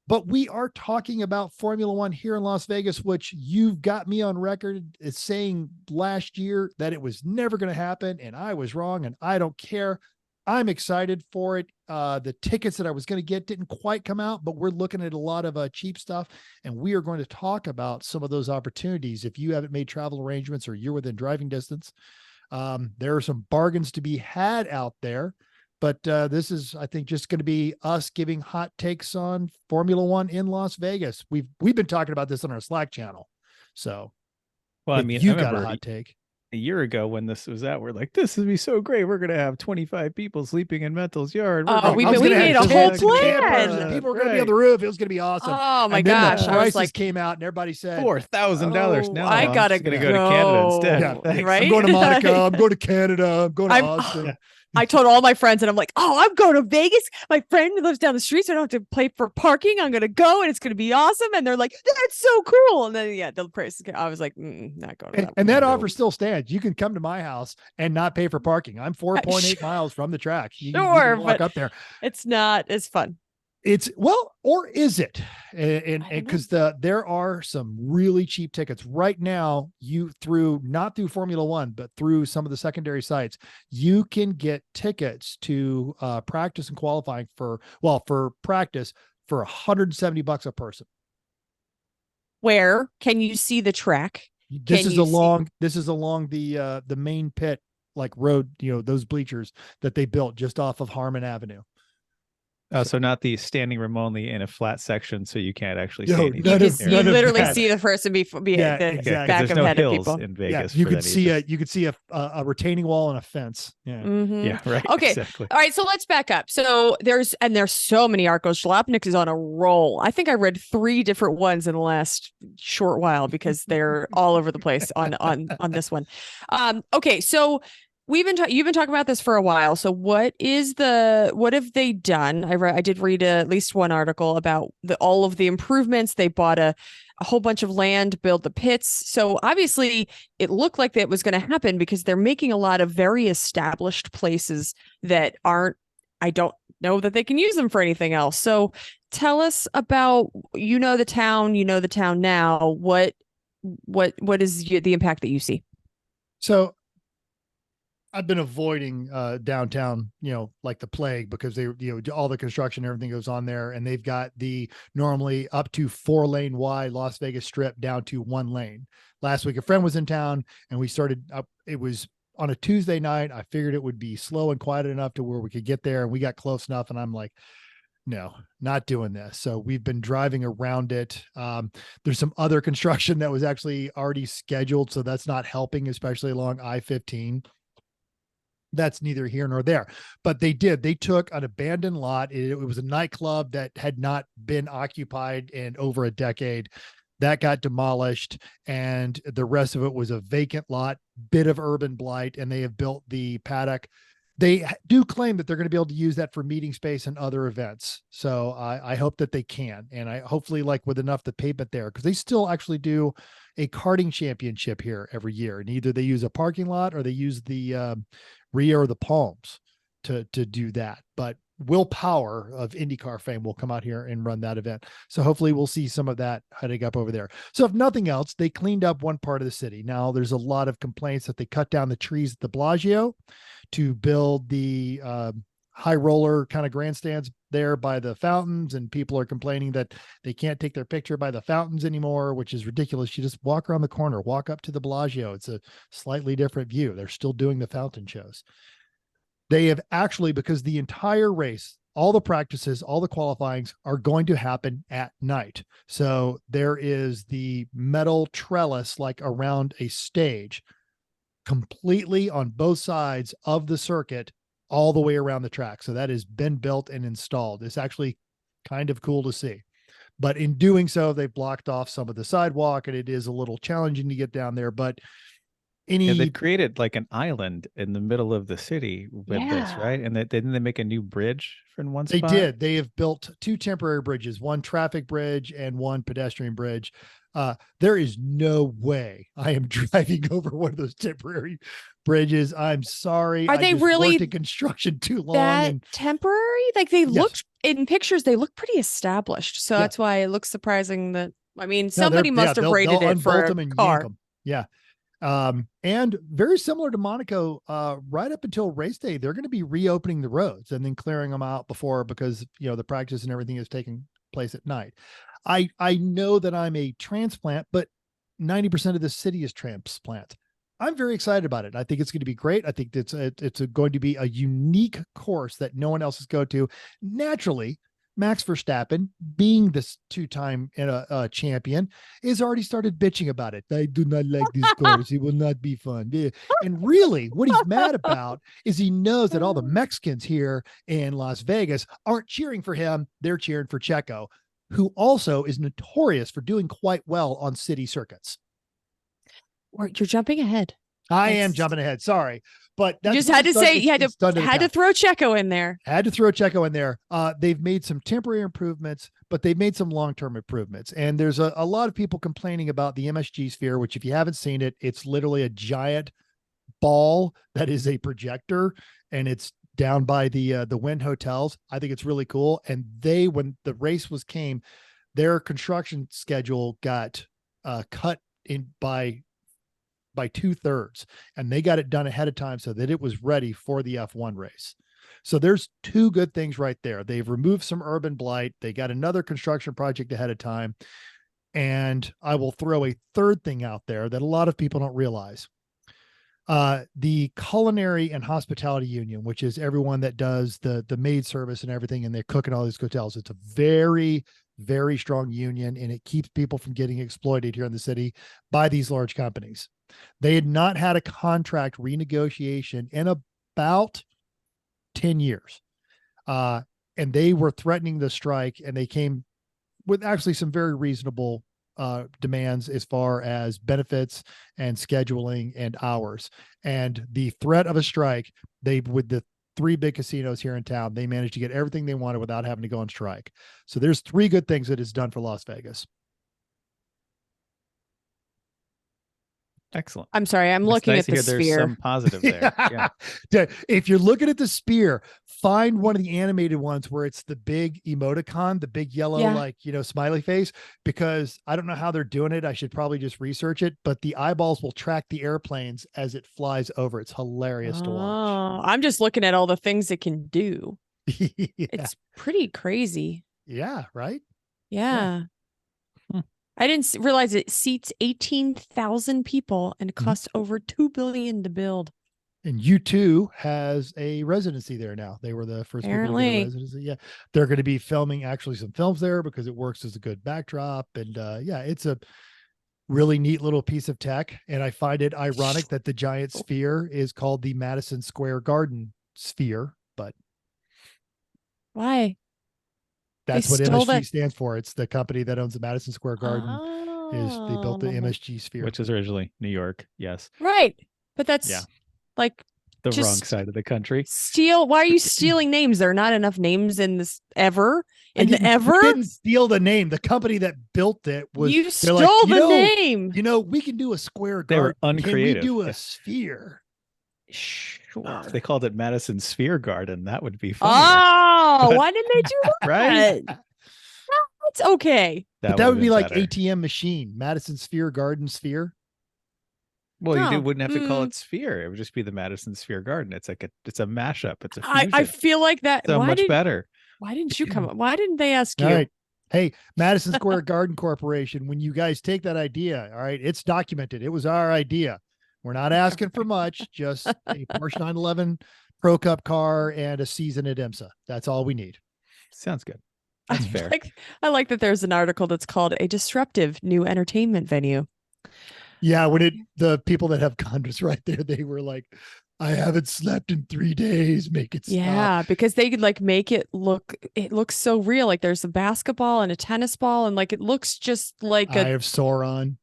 But we are talking about Formula One here in Las Vegas, which you've got me on record as saying last year that it was never going to happen. And I was wrong, and I don't care. I'm excited for it. The tickets that I was going to get didn't quite come out, but we're looking at a lot of cheap stuff. And we are going to talk about some of those opportunities. If you haven't made travel arrangements or you're within driving distance, there are some bargains to be had out there. But this is, I think, just going to be us giving hot takes on Formula One in Las Vegas. We've been talking about this on our Slack channel. So, well, I mean, you got a hot take. A year ago when this was out, we're like, this would be so great. We're going to have 25 people sleeping in Mental's yard. We made a whole plan. People were going to be on the roof. It was going to be awesome. Oh my gosh. The prices came out and everybody said $4,000 now. I got to go to Canada instead. Yeah, right? I'm going to Monaco. I'm going to Canada. I'm going to Austin. I told all my friends, and I'm like, oh, I'm going to Vegas. My friend lives down the street, so I don't have to pay for parking. I'm going to go, and it's going to be awesome. And they're like, that's so cool. And then, yeah, the price, I was like, not going to that. And that offer still stands. You can come to my house and not pay for parking. I'm 4.8 miles from the track. You can walk up there. It's not as fun. It's or is it? And because there are some really cheap tickets right now, not through Formula One, but through some of the secondary sites, you can get tickets to practice and qualifying for practice for $170 a person. Where can you see the track? This is along the main pit, like road, those bleachers that they built just off of Harmon Avenue. So not the standing room only in a flat section, so you can't actually see anything. You literally see the person be the exactly. back of no head of hills people in Vegas. You could see a retaining wall and a fence. Yeah. Mm-hmm. Yeah, right. Okay. Exactly. All right. So let's back up. So there's so many articles. Jalopnik is on a roll. I think I read 3 different ones in the last short while because they're all over the place on this one. Okay. So you've been talking about this for a while. So what have they done? I did read at least one article about all of the improvements. They bought a whole bunch of land, build the pits. So obviously it looked like that was going to happen because they're making a lot of very established places that I don't know that they can use them for anything else. So tell us about, the town now. What is the impact that you see? So I've been avoiding downtown, like the plague, because they, all the construction, everything goes on there, and they've got the normally up to 4-lane wide Las Vegas Strip down to 1 lane. Last week, a friend was in town, and we started up. It was on a Tuesday night. I figured it would be slow and quiet enough to where we could get there, and we got close enough. And I'm like, no, not doing this. So we've been driving around it. There's some other construction that was actually already scheduled, so that's not helping, especially along I-15. That's neither here nor there, but they took an abandoned lot. It was a nightclub that had not been occupied in over a decade. That got demolished, and the rest of it was a vacant lot, bit of urban blight, and they have built the paddock. They do claim that they're going to be able to use that for meeting space and other events. So I hope that they can, and I hopefully with enough to pavement there, because they still actually do a karting championship here every year, and either they use a parking lot or they use the Rio or the Palms to do that. But Will Power of IndyCar fame will come out here and run that event. So hopefully we'll see some of that heading up over there. So if nothing else, they cleaned up one part of the city. Now there's a lot of complaints that they cut down the trees at the Bellagio to build the high roller kind of grandstands there by the fountains. And people are complaining that they can't take their picture by the fountains anymore, which is ridiculous. You just walk around the corner, walk up to the Bellagio. It's a slightly different view. They're still doing the fountain shows. They have actually, because the entire race, all the practices, all the qualifyings are going to happen at night. So there is the metal trellis like around a stage completely on both sides of the circuit all the way around the track. So that has been built and installed. It's actually kind of cool to see. But in doing so, they've blocked off some of the sidewalk, and it is a little challenging to get down there. But they created like an island in the middle of the city with this, right? And didn't they make a new bridge from one spot? They did. They have built 2 temporary bridges, one traffic bridge and one pedestrian bridge. There is no way I am driving over one of those temporary bridges. I'm sorry. Are they really worked in construction too long? That temporary? Like they looked in pictures, they look pretty established. So that's why it looks surprising that, I mean, somebody must have rated it for a car. Yeah. And very similar to Monaco, right up until race day, they're going to be reopening the roads and then clearing them out because, the practice and everything is taking place at night. I know that I'm a transplant, but 90% of the city is transplant. I'm very excited about it. I think it's going to be great. I think it's going to be a unique course that no one else is going to. Naturally, Max Verstappen, being this 2-time champion, has already started bitching about it. I do not like this course. It will not be fun. And really, what he's mad about is he knows that all the Mexicans here in Las Vegas aren't cheering for him. They're cheering for Checo, who also is notorious for doing quite well on city circuits. You're jumping ahead. I am jumping ahead. Sorry. But you just had to say you had to throw Checo in there. Had to throw Checo in there. They've made some temporary improvements, but they've made some long-term improvements. And there's a lot of people complaining about the MSG sphere, which if you haven't seen it, it's literally a giant ball that is a projector, and it's down by the Wynn hotels. I think it's really cool. And when the race came, their construction schedule got cut in by 2/3, and they got it done ahead of time so that it was ready for the F1 race. So there's 2 good things right there. They've removed some urban blight. They got another construction project ahead of time. And I will throw a third thing out there that a lot of people don't realize. The Culinary and Hospitality Union, which is everyone that does the maid service and everything, and they cook in all these hotels. It's a very, very strong union, and it keeps people from getting exploited here in the city by these large companies. They had not had a contract renegotiation in about 10 years. And they were threatening the strike, and they came with actually some very reasonable demands as far as benefits and scheduling and hours. And the threat of a strike, with the 3 big casinos here in town, they managed to get everything they wanted without having to go on strike. So there's 3 good things that it's done for Las Vegas. Excellent. I'm sorry. I'm looking at the sphere. There's some positive there. Yeah. If you're looking at the sphere, find one of the animated ones where it's the big emoticon, the big yellow, smiley face, because I don't know how they're doing it. I should probably just research it, but the eyeballs will track the airplanes as it flies over. It's hilarious to watch. I'm just looking at all the things it can do. Yeah. It's pretty crazy. Yeah. Right. Yeah. I didn't realize it seats 18,000 people and costs over $2 billion to build. And U2 has a residency there now. They were the first people to get a residency. Yeah. They're going to be filming actually some films there because it works as a good backdrop. And it's a really neat little piece of tech. And I find it ironic that the giant sphere is called the Madison Square Garden sphere, but why? That's what MSG stands for. It's the company that owns the Madison Square Garden. They built the MSG sphere, which is originally New York. Yes. Right. But that's like the wrong side of the country. Why are you stealing names? There are not enough names in this ever. We didn't steal the name. The company that built it was. You stole the name. We can do a square garden. They were uncreative. Can we do a sphere? Shh. Sure. If they called it Madison Sphere Garden, that would be funnier. Oh, But- why didn't they do that? Right? It's okay. But that would've would be been like better. ATM machine, Madison Sphere Garden Sphere. Well, you Oh, wouldn't have to call it Sphere. It would just be the Madison Sphere Garden. It's like it's a mashup. It's a fusion. I feel like that. so much better. Why didn't you come up? Why didn't they ask you? All right. Hey, Madison Square Garden Corporation, when you guys take that idea, all right, it's documented. It was our idea. We're not asking for much, just a Porsche 911 Pro Cup car and a season at IMSA. That's all we need. Sounds good. That's fair. I like that there's an article that's called "A Disruptive New Entertainment Venue." Yeah, when the people that have condos right there, they were like, I haven't slept in 3 days. Make it stop. Yeah, because they could like make it looks so real. Like there's a basketball and a tennis ball, and like it looks just like I have Sauron.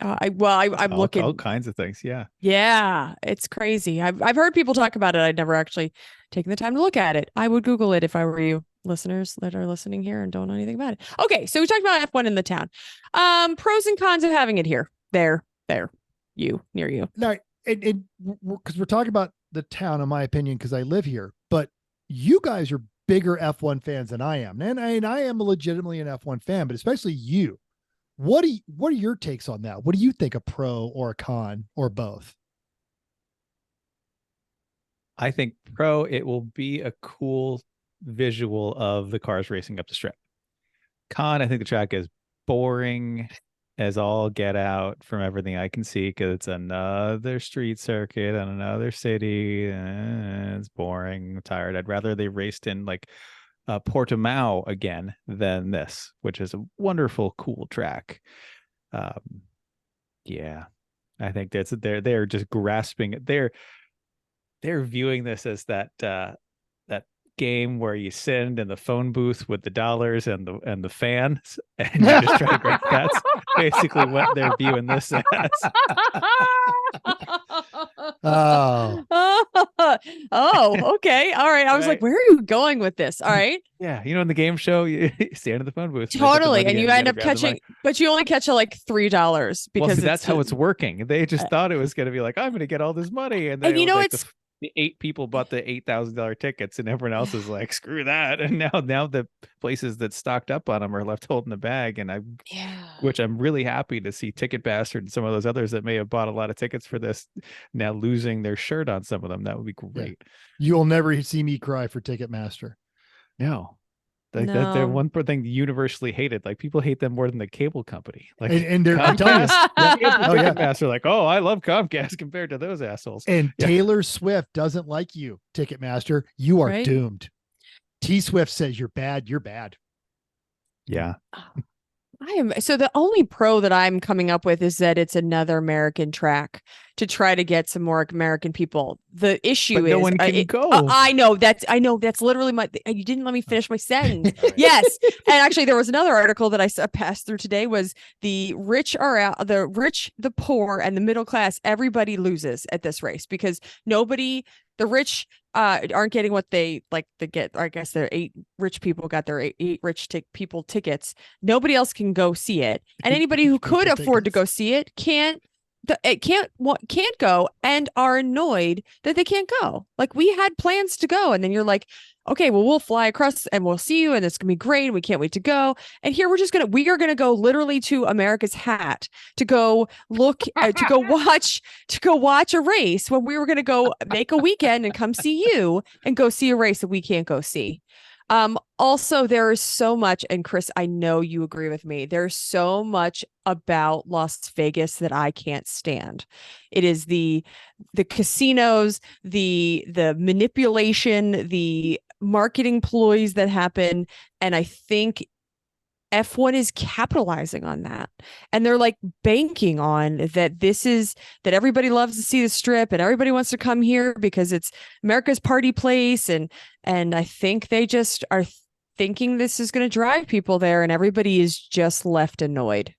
I'm looking all kinds of things. Yeah. Yeah, it's crazy. I've heard people talk about it. I'd never actually taken the time to look at it. I would Google it if I were you, listeners that are listening here and don't know anything about it. Okay, so we talked about F1 in the town. Pros and cons of having it here. There, near you. No, and because we're talking about the town, in my opinion, because I live here, but you guys are bigger F1 fans than I am. And I am legitimately an F1 fan, but especially you. What are your takes on that? What do you think, a pro or a con or both? I think pro, it will be a cool visual of the cars racing up the strip. Con, I think the track is boring as all get out from everything I can see, because it's another street circuit and another city. It's boring. I'm tired. I'd rather they raced in like Portimao again than this, which is a wonderful, cool track. Yeah, I think they're just grasping it. They're viewing this as that game where you send in the phone booth with the dollars and the fans, and you just try to grab. That's basically what they're viewing this as. Oh, Okay. All right. I was like, Right. where are you going with this? All right. Yeah, in the game show, you stand in the phone booth. Totally. And you end up gotta grab the catching, money. but you only catch it like $3 because Well, see, that's how it's working. They just thought it was going to be like, I'm going to get all this money, and then And you know, like it's the 8 people bought the $8,000 tickets, and everyone else is like, screw that. And now the places that stocked up on them are left holding the bag. And which I'm really happy to see Ticketmaster and some of those others that may have bought a lot of tickets for this now losing their shirt on some of them. That would be great. you'll never see me cry for Ticketmaster. No. They're No. one thing universally hated. Like, people hate them more than the cable company. Like, And they're I'm telling you, oh, yeah. Ticketmaster, like, oh, I love Comcast compared to those assholes. and Yeah. Taylor Swift doesn't like you, Ticketmaster. You are Right. doomed. T Swift says you're bad. You're bad. Yeah. So the only pro that I'm coming up with is that it's another American track to try to get some more American people. The issue But is no one can go. I know that's literally you didn't let me finish my sentence. Yes. And actually there was another article that I passed through today was the rich are out, the rich, the poor, and the middle class. Everybody loses at this race because the rich aren't getting what they like to get. I guess their 8 rich people got their eight rich people tickets. Nobody else can go see it, and anybody who could People afford to tickets. go see it can't go and are annoyed that they can't go. Like, we had plans to go, and then you're like, okay, well, we'll fly across and we'll see you, and it's gonna be great, and we can't wait to go. And here we are gonna go literally to America's Hat to go look to go watch a race when we were gonna go make a weekend and come see you and go see a race that we can't go see. Also, there is so much, and Chris, I know you agree with me. There's so much about Las Vegas that I can't stand. It is the casinos, the manipulation, the marketing ploys that happen, and I think F1 is capitalizing on that, and they're like banking on that. That everybody loves to see the strip and everybody wants to come here because it's America's party place. And I think they just are thinking this is going to drive people there, and everybody is just left annoyed.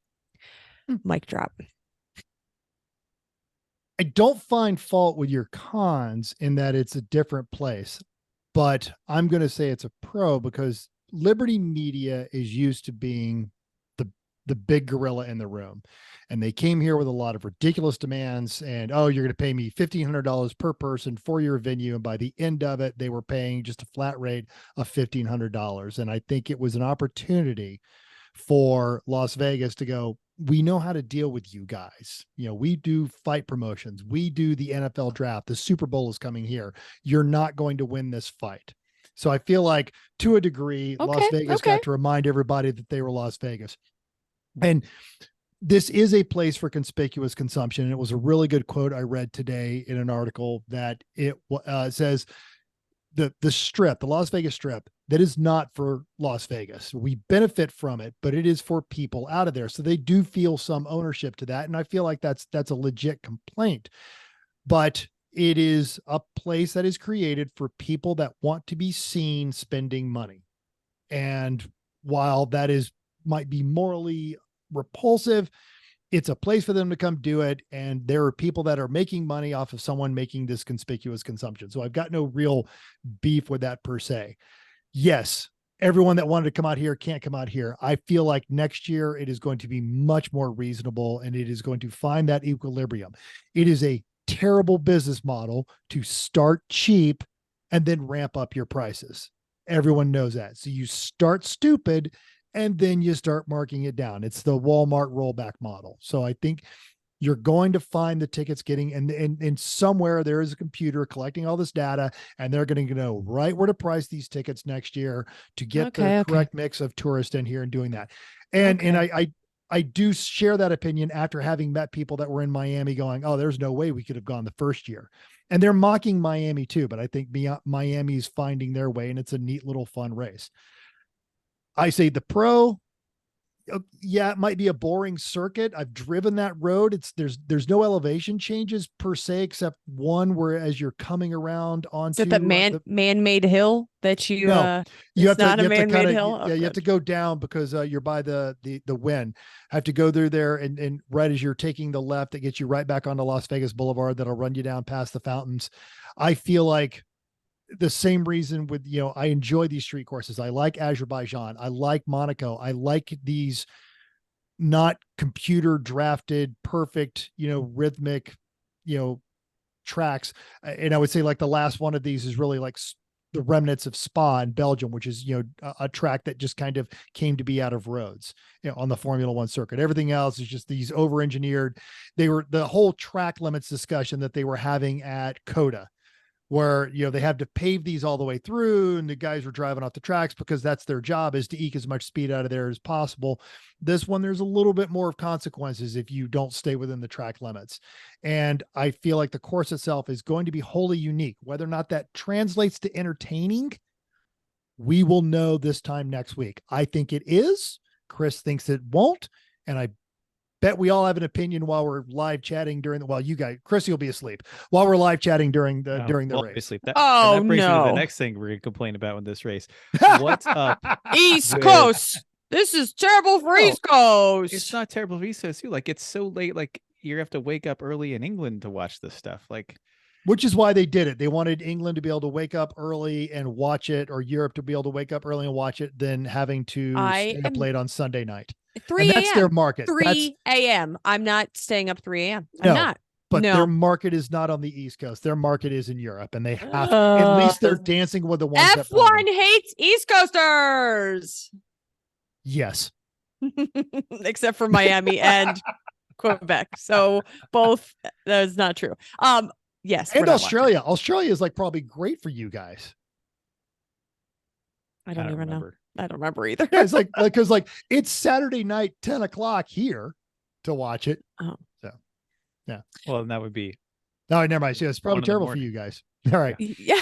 Mic drop. I don't find fault with your cons in that it's a different place, but I'm going to say it's a pro because Liberty Media is used to being the big gorilla in the room. And they came here with a lot of ridiculous demands and, oh, you're going to pay me $1,500 per person for your venue. And by the end of it, they were paying just a flat rate of $1,500. And I think it was an opportunity for Las Vegas to go, we know how to deal with you guys. You know, we do fight promotions. We do the NFL draft. The Super Bowl is coming here. You're not going to win this fight. So I feel like to a degree, Las Vegas got to remind everybody that they were Las Vegas. And this is a place for conspicuous consumption. And it was a really good quote I read today in an article that it says the strip, the Las Vegas Strip, that is not for Las Vegas. We benefit from it, but it is for people out of there. So they do feel some ownership to that. And I feel like that's a legit complaint, but it is a place that is created for people that want to be seen spending money. And while that might be morally repulsive, it's a place for them to come do it. And there are people that are making money off of someone making this conspicuous consumption. So I've got no real beef with that per se. Yes, everyone that wanted to come out here can't come out here. I feel like next year it is going to be much more reasonable and it is going to find that equilibrium. It is a terrible business model to start cheap and then ramp up your prices. Everyone knows that. So you start stupid and then you start marking it down. It's the Walmart rollback model. So I think you're going to find the tickets getting, and somewhere there is a computer collecting all this data, and they're going to know right where to price these tickets next year to get the correct mix of tourists in here and doing that. And I do share that opinion after having met people that were in Miami going, oh, there's no way we could have gone the first year. And they're mocking Miami too, but I think Miami's finding their way, and it's a neat little fun race. I say the Pro, yeah, it might be a boring circuit. I've driven that road. There's no elevation changes per se, except one where as you're coming around onto is it that man-made hill that you you have to man-made hill. Yeah, you have to go down because you're by the wind. I have to go through there and right as you're taking the left, it gets you right back onto Las Vegas Boulevard. That'll run you down past the fountains. I feel like the same reason with, I enjoy these street courses. I like Azerbaijan. I like Monaco. I like these not computer drafted, perfect, rhythmic, tracks. And I would say like the last one of these is really like the remnants of Spa in Belgium, which is, a track that just kind of came to be out of roads, on the Formula One circuit. Everything else is just these over-engineered. The whole track limits discussion that they were having at COTA, where, they have to pave these all the way through and the guys were driving off the tracks because that's their job, is to eke as much speed out of there as possible. This one, there's a little bit more of consequences if you don't stay within the track limits. And I feel like the course itself is going to be wholly unique. Whether or not that translates to entertaining, we will know this time next week. I think it is. Chris thinks it won't. And I bet we all have an opinion while we're live chatting you guys, Chrissy will be asleep while we're live chatting during the race. That brings me to the next thing we're going to complain about in this race. What's up? East Coast. This is terrible for East Coast. It's not terrible for East Coast too. Like, it's so late. Like, you have to wake up early in England to watch this stuff. Like, which is why they did it. They wanted England to be able to wake up early and watch it, or Europe to be able to wake up early and watch it, than having to stay up late on Sunday night. 3 a.m. That's their market. 3 a.m. I'm not staying up 3 a.m. I'm not. But their market is not on the East Coast. Their market is in Europe, and they have at least they're dancing with the ones. F1 hates East Coasters. Yes. Except for Miami and Quebec. So both, that is not true. Yes. And Australia. Australia is like probably great for you guys. I don't even know. I don't remember either. Yeah, it's like, because it's Saturday night, 10 o'clock here to watch it. Oh. So, yeah. Well, then that would be. No, never mind. Yeah, it's probably terrible for you guys. All right. Yeah.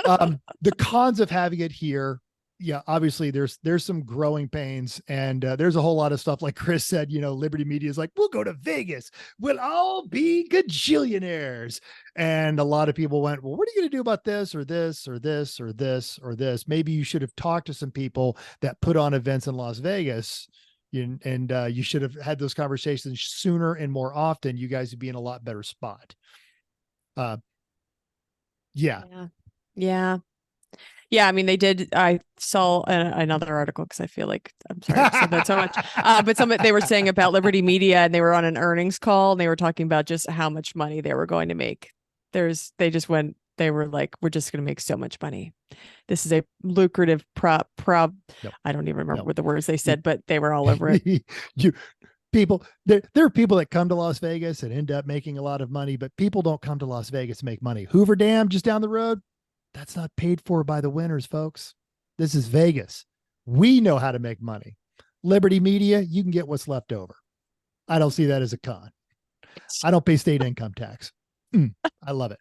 The cons of having it here. Yeah, obviously there's some growing pains, and there's a whole lot of stuff like Chris said, Liberty Media is like, we'll go to Vegas. We'll all be gajillionaires. And a lot of people went, well, what are you going to do about this or this or this or this or this? Maybe you should have talked to some people that put on events in Las Vegas, and you should have had those conversations sooner and more often. You guys would be in a lot better spot. Yeah. Yeah. Yeah, I mean, they did. I saw another article because I feel like I'm sorry I said that so much. But they were saying about Liberty Media, and they were on an earnings call, and they were talking about just how much money they were going to make. They were like, we're just going to make so much money. This is a lucrative prop. Nope. I don't even remember Nope. what the words they said, but they were all over it. There are people that come to Las Vegas and end up making a lot of money, but people don't come to Las Vegas to make money. Hoover Dam just down the road, that's not paid for by the winners, folks. This is Vegas. We know how to make money. Liberty Media, you can get what's left over. I don't see that as a con. I don't pay state income tax. I love it.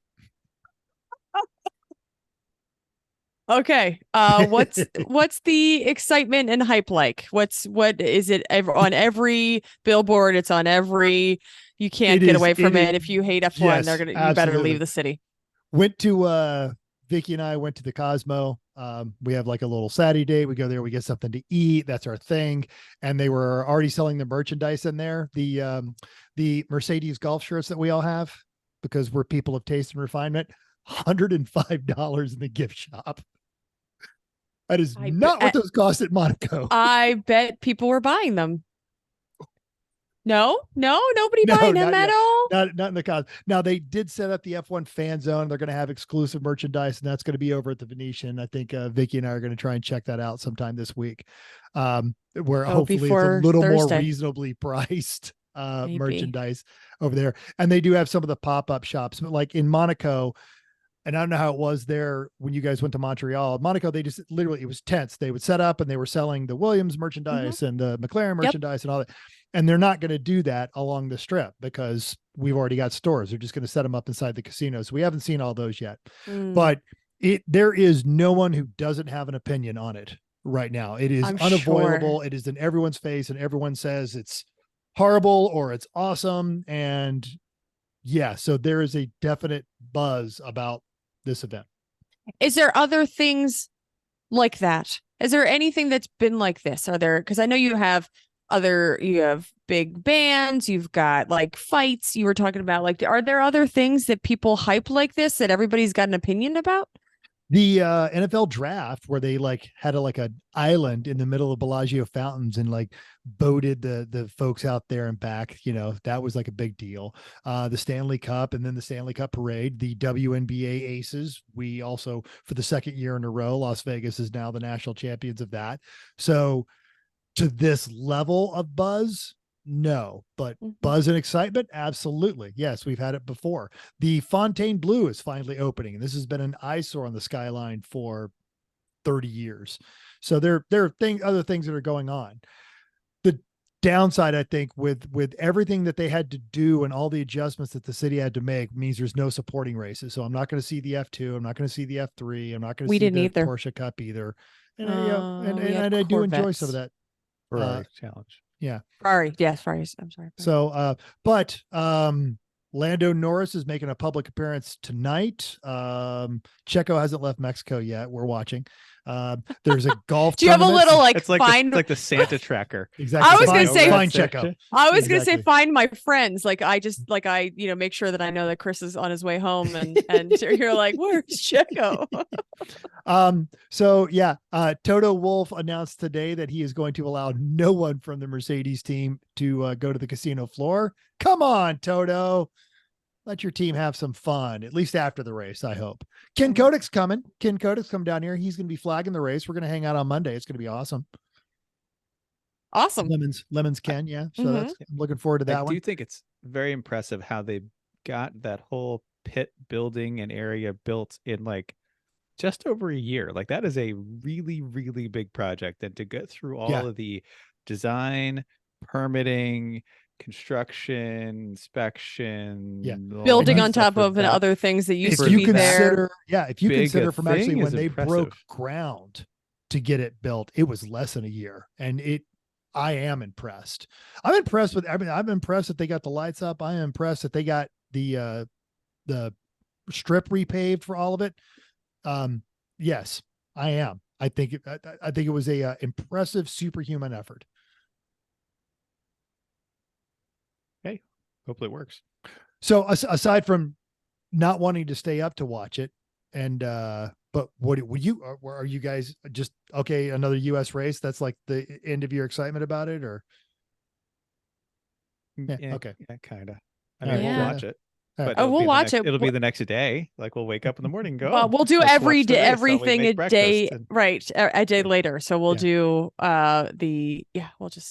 Okay. What's the excitement and hype like? What is it on every billboard? It's on every. You can't get away from it. If you hate F1, yes, you better absolutely. leave the city. Went to Vicky and I went to the Cosmo. We have like a little Saturday date. We go there, we get something to eat. That's our thing. And they were already selling the merchandise in there. The Mercedes golf shirts that we all have, because we're people of taste and refinement, $105 in the gift shop. That is not what those cost at Monaco. I bet people were buying them. Nobody buying them at all. Not in the Cosmo. Now they did set up the F1 fan zone. They're going to have exclusive merchandise, and that's going to be over at the Venetian. I think Vicky and I are going to try and check that out sometime this week, where hopefully it's a little more reasonably priced merchandise over there. And they do have some of the pop-up shops, but like in Monaco. And I don't know how it was there when you guys went to Montreal. Monaco, they just literally, it was tents. They would set up and they were selling the Williams merchandise and the McLaren merchandise and all that. And they're not going to do that along the strip because we've already got stores. They're just going to set them up inside the casinos. We haven't seen all those yet, but there is no one who doesn't have an opinion on it right now. It is unavoidable. Sure. It is in everyone's face and everyone says it's horrible or it's awesome. And yeah, so there is a definite buzz about this event. Is there other things like that? Is there anything that's been like this? Are there, because I know you have big bands, you've got like fights you were talking about, like, are there other things that people hype like this that everybody's got an opinion about? The NFL draft, where they like had an island in the middle of Bellagio fountains and like boated the folks out there and back, that was like a big deal. The Stanley Cup, and then the Stanley Cup parade, the WNBA Aces. We also, for the second year in a row, Las Vegas is now the national champions of that. So to this level of buzz, no, but buzz and excitement, absolutely. Yes, we've had it before. The Fontainebleau is finally opening, and this has been an eyesore on the skyline for 30 years. So there are other things that are going on. The downside, I think, with everything that they had to do and all the adjustments that the city had to make, means there's no supporting races. So I'm not going to see the F2. I'm not going to see the F3. I'm not going to see the Porsche Cup either. And I do enjoy some of that. Challenge. Yeah. Ferrari. Yes, Ferrari. I'm sorry. So, but Lando Norris is making a public appearance tonight. Checo hasn't left Mexico yet. We're watching. There's a golf. Do you have a little it's like the Santa tracker? Exactly. I was going to say find Checo. I was going to say find my friends. Like I make sure that I know that Chris is on his way home, and you're like, where's Checo? So yeah, Toto Wolff announced today that he is going to allow no one from the Mercedes team to go to the casino floor. Come on, Toto. Let your team have some fun, at least after the race, I hope. Ken Kodak's coming. Ken Kodak's come down here. He's going to be flagging the race. We're going to hang out on Monday. It's going to be awesome. Awesome. Lemons Ken, yeah. So I'm looking forward to that one. I do think it's very impressive how they got that whole pit building and area built in like just over a year. Like that is a really, really big project. And to get through all of the design, permitting, construction, inspection, building on top of and other things that used to be there. Yeah, if you consider from actually when they broke ground to get it built, it was less than a year. And I am impressed. I'm impressed that they got the lights up. I am impressed that they got the strip repaved for all of it. Yes, I am. I think it was a impressive superhuman effort. Okay, hopefully it works. So aside from not wanting to stay up to watch it, but But what would you, are you guys just, okay, another US race? That's like the end of your excitement about it, or? Yeah, okay. Yeah, kind of. I All mean, right. we'll Yeah. watch it. All right. But Oh, we'll watch it. It'll be the next day. Like we'll wake up in the morning and go, Well, we'll do let's every watch the day, race while we everything make a breakfast day, and- right? A day later. So we'll Yeah. do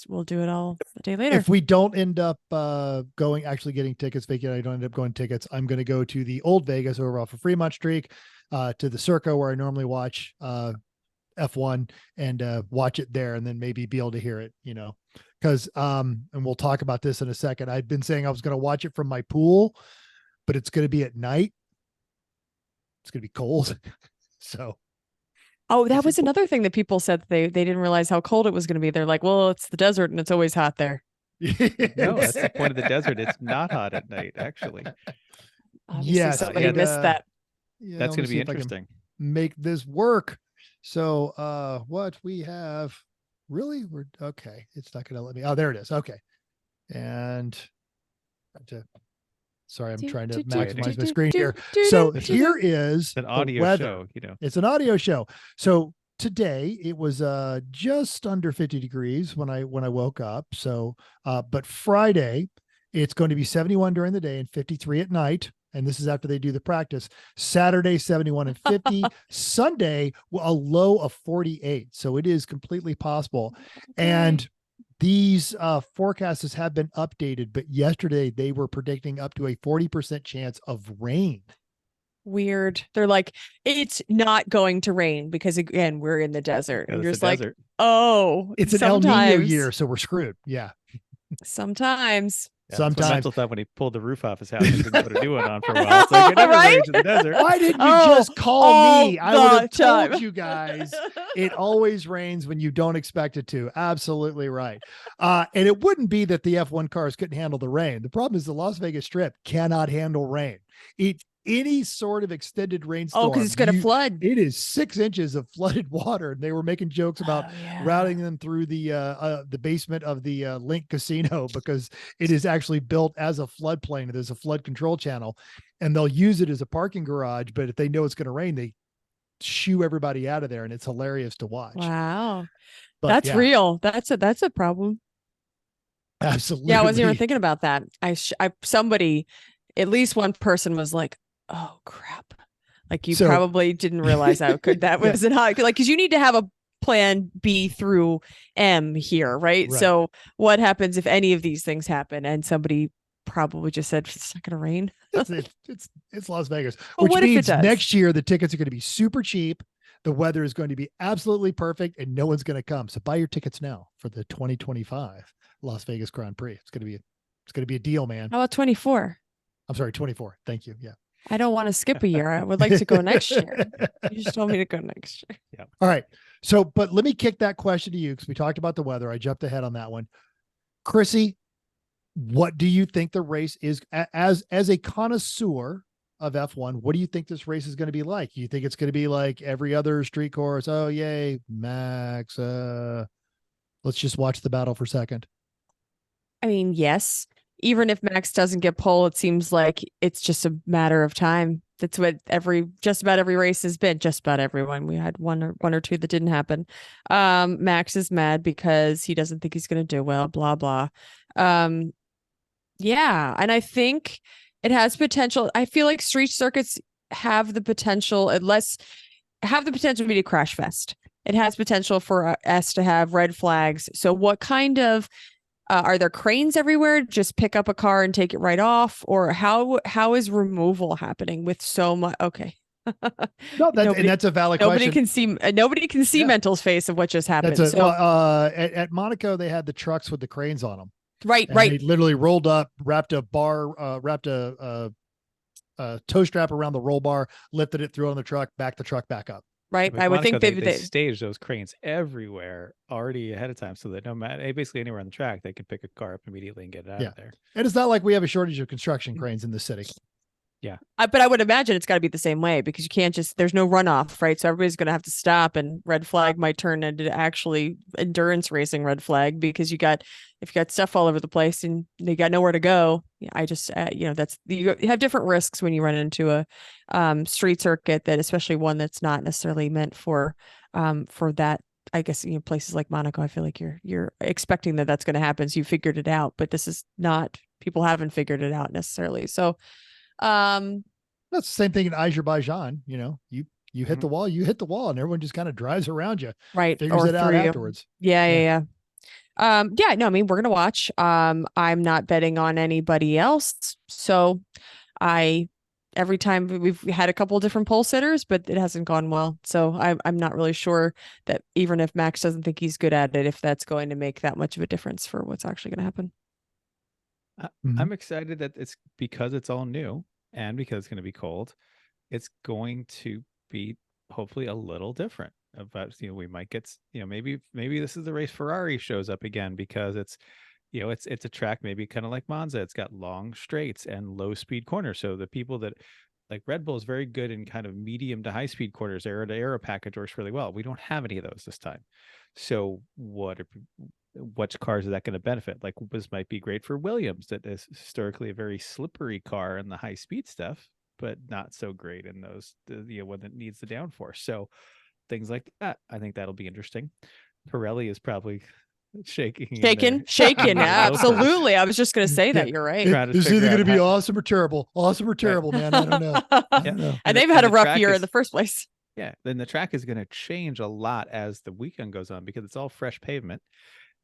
we'll do it all a day later. If we don't end up getting tickets, Vicky and I don't end up going tickets, I'm going to go to the old Vegas over off of Fremont Street, to the Circa where I normally watch F1 and watch it there, and then maybe be able to hear it, because and we'll talk about this in a second. I'd been saying I was going to watch it from my pool, but it's going to be at night. It's going to be cold. So Oh, that was another thing that people said that they didn't realize how cold it was going to be. They're like, well, it's the desert and it's always hot there. No, that's the point of the desert. It's not hot at night, actually. Obviously, Yes, somebody and, missed that. Yeah, That's let going me to see be if I can interesting. make this work. So what we have, really, we're okay. It's not going to let me. Oh, there it is. Okay. And sorry, I'm trying to maximize my screen here. So here is An the audio weather. show, It's an audio show. So today it was just under 50 degrees when I woke up. So but Friday it's going to be 71 during the day and 53 at night. And this is after they do the practice. Saturday, 71 and 50. Sunday, a low of 48. So it is completely possible. Okay. And these forecasts have been updated, but yesterday they were predicting up to a 40% chance of rain. Weird. They're like, it's not going to rain because again, we're in the desert. And you're just like, oh, it's an El Nino year, so we're screwed. Yeah. Sometimes. Yeah, that's what Sometimes. Mental thought when he pulled the roof off his house and didn't know what to do it on for a while. It's like it never Right? rains in the desert. Why didn't you Oh, just call all me? I would have the time. told you guys. It always rains when you don't expect it to. Absolutely right. And it wouldn't be that the F1 cars couldn't handle the rain. The problem is the Las Vegas Strip cannot handle rain. Any sort of extended rainstorm. Oh, because it's going to flood. It is 6 inches of flooded water. And they were making jokes about routing them through the basement of the Link Casino because it is actually built as a floodplain. There's a flood control channel, and they'll use it as a parking garage. But if they know it's going to rain, they shoo everybody out of there, and it's hilarious to watch. Wow, But that's yeah, real. That's a problem. absolutely. Yeah, I wasn't even thinking about that. Somebody, at least one person was like, oh crap. Like you probably didn't realize how good that was and how, like, because you need to have a plan B through M here, right? So what happens if any of these things happen and somebody probably just said it's not gonna rain? It's Las Vegas, But which what if it means does? next year the tickets are going to be super cheap. The weather is going to be absolutely perfect, and no one's going to come. So buy your tickets now for the 2025 Las Vegas Grand Prix. It's going to be a deal, man. How about 24? I'm sorry, 24. Thank you. Yeah. I don't want to skip a year. I would like to go next year. You just told me to go next year. Yeah. All right. So, but let me kick that question to you because we talked about the weather. I jumped ahead on that one. Chrissy, what do you think the race is as a connoisseur of F1? What do you think this race is going to be like? Do you think it's going to be like every other street course? Oh, yay, Max. Let's just watch the battle for a second. I mean, yes. Even if Max doesn't get pole, it seems like it's just a matter of time. That's what just about every race has been. Just about everyone. We had one or two that didn't happen. Max is mad because he doesn't think he's going to do well. Blah blah. Yeah, and I think it has potential. I feel like street circuits have the potential, to be a crash fest. It has potential for us to have red flags. So what kind of are there cranes everywhere? Just pick up a car and take it right off? Or how is removal happening with so much? Okay. No, that's a valid question. Nobody can see Mental's face of what just happened. At Monaco, they had the trucks with the cranes on them. Right. They literally rolled up, wrapped a tow strap around the roll bar, lifted it, threw it on the truck back up. Right. With I would Monaco, think they staged those cranes everywhere already ahead of time so that no matter basically anywhere on the track, they can pick a car up immediately and get it out of there. And it's not like we have a shortage of construction cranes in the city. But I would imagine it's got to be the same way because you can't there's no runoff, right? So everybody's going to have to stop, and red flag might turn into actually endurance racing red flag because if you got stuff all over the place and they got nowhere to go. I just, you have different risks when you run into a street circuit, that especially one that's not necessarily meant for that. I guess, places like Monaco, I feel like you're expecting that's going to happen. So you figured it out, but this is not, people haven't figured it out necessarily. So, that's the same thing in Azerbaijan. You hit the wall, and everyone just kind of drives around you, right, figures or it out afterwards. Yeah. No, I mean, we're gonna watch. I'm not betting on anybody else, so every time we've had a couple of different pole sitters, but it hasn't gone well. So I'm not really sure that even if Max doesn't think he's good at it, if that's going to make that much of a difference for what's actually going to happen. I'm excited that it's because it's all new and because it's going to be cold. It's going to be hopefully a little different. But we might get, maybe this is the race Ferrari shows up again because it's a track maybe kind of like Monza. It's got long straights and low speed corners. So the people that like Red Bull is very good in kind of medium to high speed corners. Aero to aero package works really well. We don't have any of those this time. So which cars is that going to benefit? Like this might be great for Williams, that is historically a very slippery car in the high speed stuff, but not so great in those, when it needs the downforce. So things like that, I think that'll be interesting. Pirelli is probably shaking. Absolutely. I was just going to say that. You're right. It's either going to be awesome or terrible. Awesome or terrible, man. I don't know. I don't know. And they've had a rough year in the first place. Yeah. Then the track is going to change a lot as the weekend goes on because it's all fresh pavement.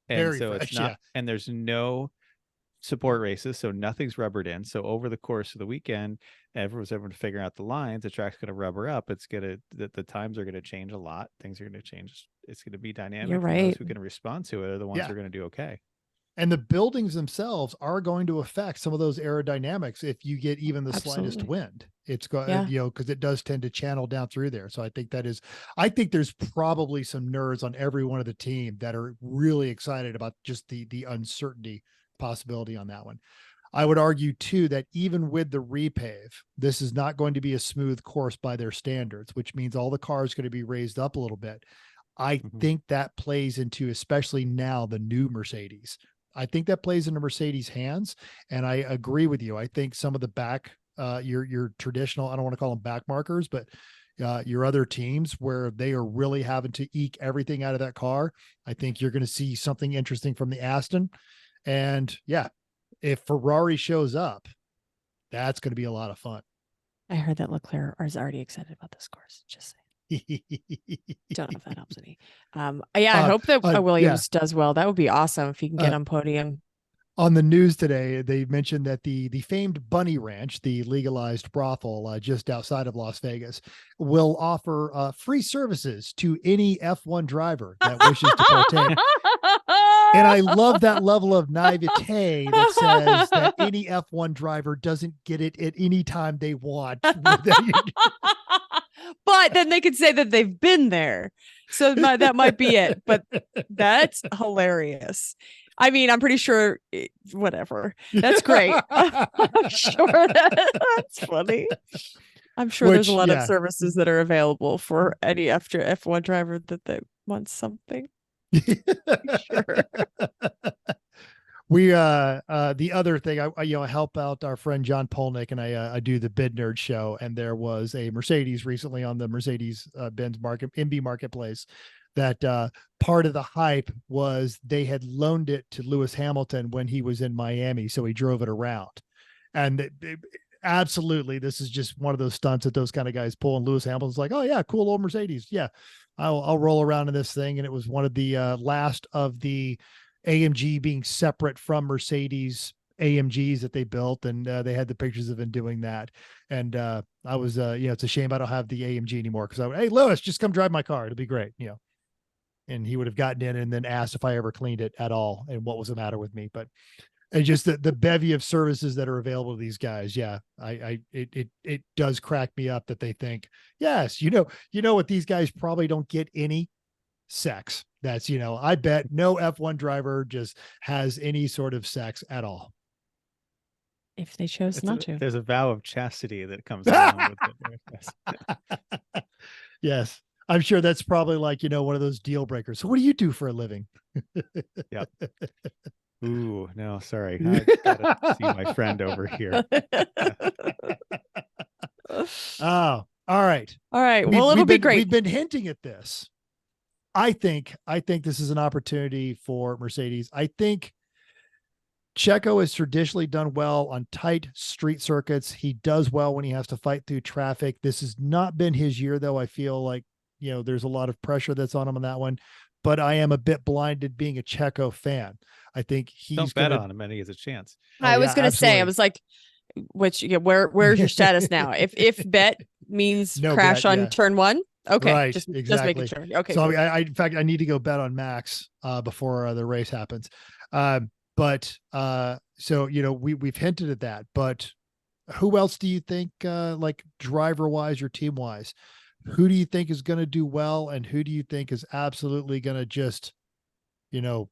And Very so fresh, it's not, and there's no support races, so nothing's rubbered in. So over the course of the weekend, everyone's figuring out the lines. The track's going to rubber up. It's going to, the times are going to change a lot. Things are going to change. It's going to be dynamic. You're right. And those who can respond to it are the ones who are going to do okay. And the buildings themselves are going to affect some of those aerodynamics if you get even the slightest wind. It's going, because it does tend to channel down through there. So I think there's probably some nerds on every one of the team that are really excited about just the uncertainty possibility on that one. I would argue too that even with the repave, this is not going to be a smooth course by their standards, which means all the cars are going to be raised up a little bit. I think that plays into, especially now, the new Mercedes. I think that plays into Mercedes' hands. And I agree with you. I think some of the back, your traditional, I don't want to call them back markers, but your other teams where they are really having to eke everything out of that car. I think you're going to see something interesting from the Aston. And if Ferrari shows up, that's going to be a lot of fun. I heard that Leclerc is already excited about this course. Just saying. Don't know if that helps any. I hope that Williams does well. That would be awesome if he can get on podium. On the news today, they mentioned that the famed Bunny Ranch, the legalized brothel just outside of Las Vegas, will offer free services to any F1 driver that wishes to partake. And I love that level of naivete that says that any F1 driver doesn't get it at any time they want. But then they could say that they've been there. So that might be it. But that's hilarious. I mean, I'm pretty sure, whatever. That's great. I'm sure that's funny. I'm sure there's a lot of services that are available for any F1 driver that wants something. Sure. We the other thing, I help out our friend John Polnick, and I do the Bid Nerd show, and there was a Mercedes recently on the Mercedes Benz MB marketplace that part of the hype was they had loaned it to Lewis Hamilton when he was in Miami, so he drove it around. And absolutely, this is just one of those stunts that those kind of guys pull, and Lewis Hamilton's like, oh yeah, cool old Mercedes, yeah, I'll roll around in this thing. And it was one of the last of the AMG being separate from Mercedes AMGs that they built, and they had the pictures of him doing that. And I was it's a shame I don't have the AMG anymore, because hey Lewis, just come drive my car, it'll be great, and he would have gotten in and then asked if I ever cleaned it at all and what was the matter with me. But and just the bevy of services that are available to these guys, it does crack me up that they think, yes, what, these guys probably don't get any sex. That's, I bet no F1 driver just has any sort of sex at all. if they chose not to. There's a vow of chastity that comes along with it. Yes. I'm sure that's probably like, one of those deal breakers. So what do you do for a living? Yep. Ooh, no, sorry. I gotta see my friend over here. Oh, all right. All right. Well, it'll be great. We've been hinting at this. I think this is an opportunity for Mercedes. I think Checo has traditionally done well on tight street circuits. He does well when he has to fight through traffic. This has not been his year, though. I feel like, there's a lot of pressure that's on him on that one, but I am a bit blinded being a Checo fan. I think he's Don't bet on him and he has a chance. I was going to say, I was like, where's your status now? If bet means No crash bet, on turn one. Okay. Right, Just exactly. making sure. Okay. So in fact, I need to go bet on Max before the race happens. So, we've hinted at that, but who else do you think, like driver wise or team wise, who do you think is going to do well? And who do you think is absolutely going to just, I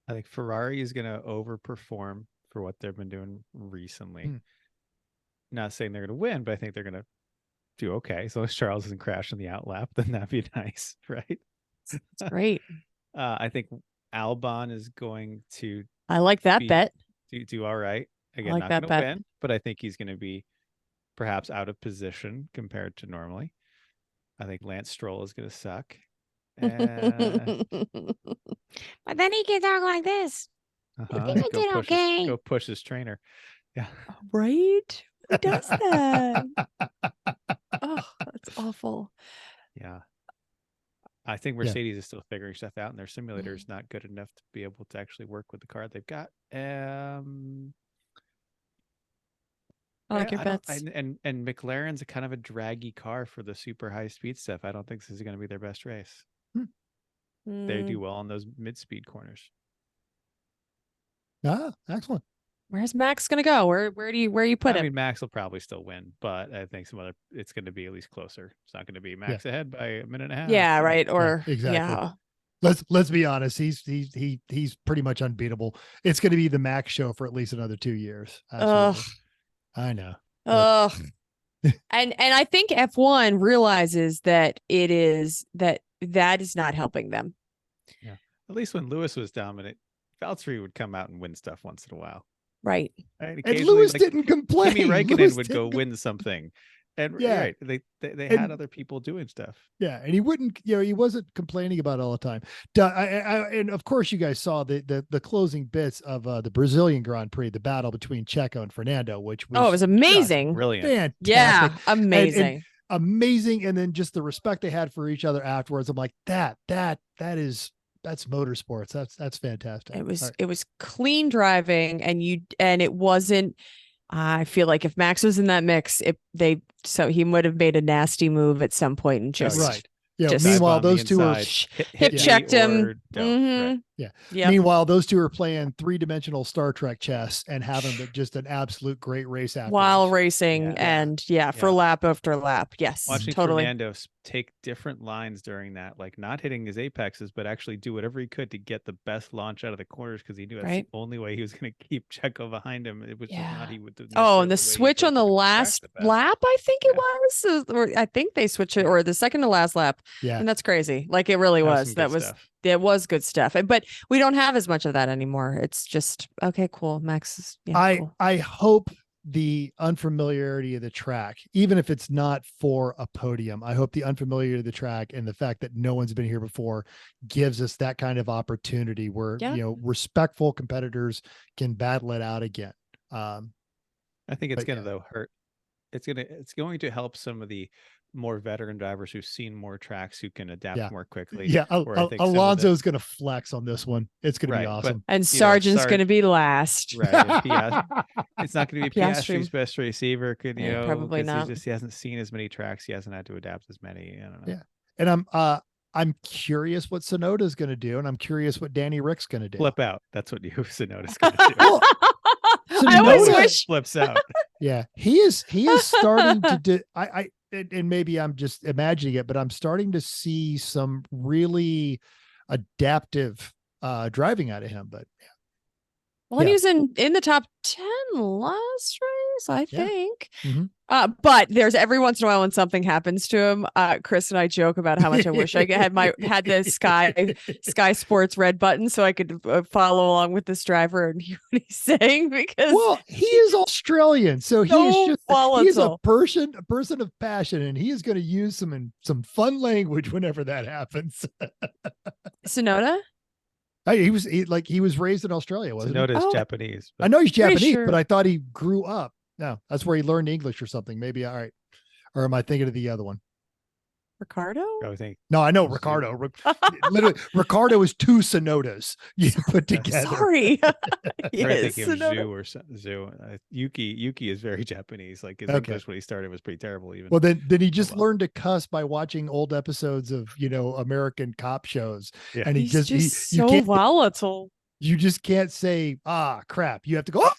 think Ferrari is going to overperform for what they've been doing recently. Not saying they're going to win, but I think they're going to do okay. So if Charles doesn't crash in the outlap, then that'd be nice, right? That's great. I think Albon is going to. I like that bet. Do all right. Again, like not that going bet. to win, but I think he's going to be perhaps out of position compared to normally. I think Lance Stroll is going to suck. But then he can talk like this. Go push his trainer. Yeah. Right? Who does that? Oh, that's awful. Yeah. I think Mercedes is still figuring stuff out, and their simulator is not good enough to be able to actually work with the car they've got. I like your bets. And McLaren's a kind of a draggy car for the super high speed stuff. I don't think this is going to be their best race. They do well on those mid-speed corners. Ah, excellent. Where's Max going to go? Where do you put him? I mean, Max will probably still win, but I think it's going to be at least closer. It's not going to be Max ahead by a minute and a half. Yeah, right. Or exactly. Yeah. Let's be honest. He's pretty much unbeatable. It's going to be the Max show for at least another 2 years. Absolutely. I know. Ugh. and I think F1 realizes that that is not helping them. Yeah. At least when Lewis was dominant, Valtteri would come out and win stuff once in a while. Right. And Lewis didn't complain. Kimi Räikkönen would go win something. And yeah, right, they had other people doing stuff. Yeah, and he wouldn't, he wasn't complaining about it all the time. And of course, you guys saw the closing bits of the Brazilian Grand Prix, the battle between Checo and Fernando, which was it was amazing, brilliant, fantastic, yeah, amazing, and amazing. And then just the respect they had for each other afterwards. I'm like, that's motorsports. That's fantastic. It was clean driving, and it wasn't. I feel like if Max was in that mix, he would have made a nasty move at some point and just right. Yeah. Just meanwhile, those two are hip checked him. Right. Yeah. Yep. Meanwhile, those two are playing 3-dimensional Star Trek chess and having just an absolute great race after while racing, for lap after lap. Yes, watching totally. Fernando take different lines during that, like not hitting his apexes, but actually do whatever he could to get the best launch out of the corners because he knew that's the only way he was going to keep Checo behind him. It was not he would. And the switch on the last lap, I think it was, or I think they switched it, or the second to last lap. Yeah, and that's crazy. Like it really was. That was stuff. It was good stuff, but we don't have as much of that anymore. It's just okay, cool. Max is. Yeah, cool. I hope the unfamiliarity of the track, even if it's not for a podium, I hope the unfamiliarity of the track and the fact that no one's been here before gives us that kind of opportunity where respectful competitors can battle it out again. I think it's going to hurt. It's going to help some of the more veteran drivers who've seen more tracks, who can adapt more quickly. Yeah, Alonso's going to flex on this one. It's going to be awesome. And Sargent's going to be last. Right. It's not going to be Piastri's best race ever. Probably not. He hasn't seen as many tracks. He hasn't had to adapt as many. I don't know. Yeah. And I'm curious what Sonoda's going to do, and I'm curious what Danny Rick's going to do. Flip out. That's what Sonoda's going to do. I always wish flips out. Yeah, he is starting to do. And maybe I'm just imagining it, but I'm starting to see some really adaptive driving out of him. But Well, and Yeah. he was in the top 10 last race, I Yeah. think. Mhm. But there's every once in a while when something happens to him, Chris and I joke about how much I wish I had the Sky Sports red button so I could follow along with this driver and hear what he's saying, because Well, he is Australian, so he is so just he is a volatile. person of passion, and he is going to use some fun language whenever that happens. Sonoda? He was raised in Australia, wasn't he? Sonoda's Oh, Japanese. I know he's Pretty Japanese, sure. but I thought he grew up. No, that's where he learned English or something. Maybe all right. Or am I thinking of the other one? Ricardo? I would think. No, I know Zoo. Ricardo. Literally, Ricardo is two Sonodas you put together. Sorry. I'm Yes, thinking of Sonoda. Zoo or Zoo. Yuki is very Japanese. Like his Okay. English when he started was pretty terrible. Even Well, then he just well. learned to cuss by watching old episodes of American cop shows, Yeah. and He's just you so can't volatile. you just can't say crap. You have to go. Oh!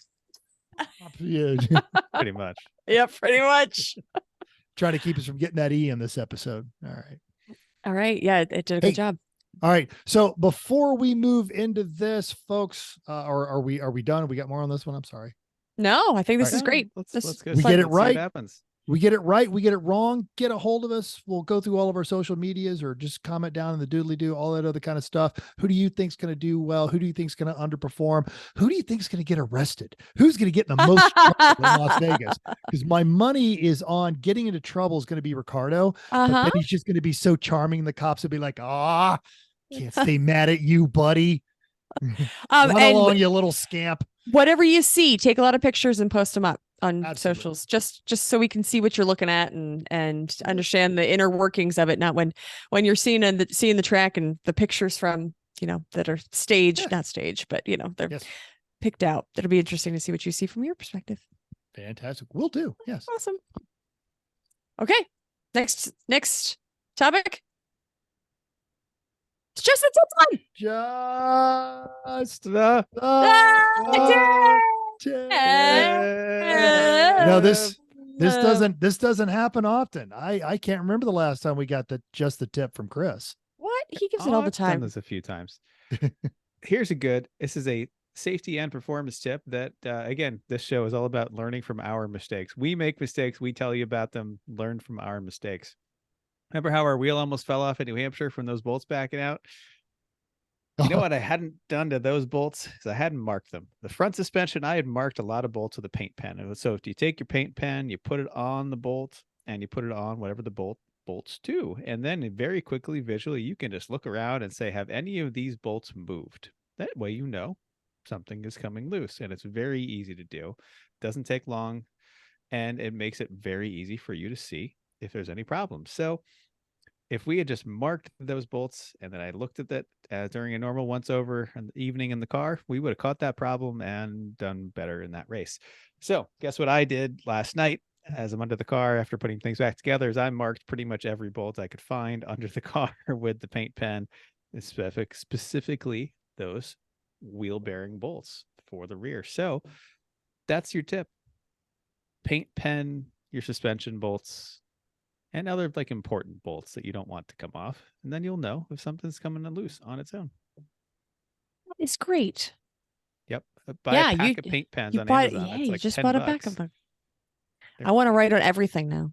Yeah, pretty much. Yeah, pretty much. trying to keep us from getting that E in this episode. All right. All right. Yeah, it did a Hey, good job. All right. So before we move into this, folks, or are we done? We got more on this one? I'm sorry. No, I think this All is great. Let's go. We get it Let's see what right. happens. We get it right. We get it wrong. Get a hold of us. We'll go through all of our social medias or just comment down in the doodly do, all that other kind of stuff. Who do you think's going to do well? Who do you think's going to underperform? Who do you think's going to get arrested? Who's going to get in the most trouble in Las Vegas? Because my money is on getting into trouble is going to be Ricardo. But then he's just going to be so charming. The cops will be like, can't stay mad at you, buddy. Run along, you little scamp. Whatever you see, take a lot of pictures and post them up on Absolutely. socials, just so we can see what you're looking at and understand the inner workings of it. Not when you're seeing the track and the pictures from that are staged, not staged, but they're picked out. It'll be interesting to see what you see from your perspective. Fantastic. Will do. Yes. Awesome. Okay. Next topic. It's just the tip time. Just The No, this doesn't happen often. I can't remember the last time we got just the tip from Chris. What? He gives it all the I've done time. this a few times. Here's a good. This is a safety and performance tip that again, this show is all about learning from our mistakes. We make mistakes, we tell you about them, learn from our mistakes. Remember how our wheel almost fell off in New Hampshire from those bolts backing out? You know what I hadn't done to those bolts is I hadn't marked them. The front suspension, I had marked a lot of bolts with a paint pen. So if you take your paint pen, you put it on the bolt and you put it on whatever the bolts to, and then very quickly visually you can just look around and say, have any of these bolts moved? That way you know something is coming loose, and it's very easy to do. Doesn't take long, and it makes it very easy for you to see if there's any problems. So if we had just marked those bolts and then I looked at that during a normal once over in the evening in the car, we would have caught that problem and done better in that race. So guess what I did last night as I'm under the car after putting things back together is I marked pretty much every bolt I could find under the car with the paint pen, specifically those wheel bearing bolts for the rear. So that's your tip. Paint pen your suspension bolts and other like important bolts that you don't want to come off. And then you'll know if something's coming loose on its own. It's great. Yep. Buy a pack of paint pens on Amazon. Yeah, it's you like just $10. bought a pack of them. I want to write on everything now.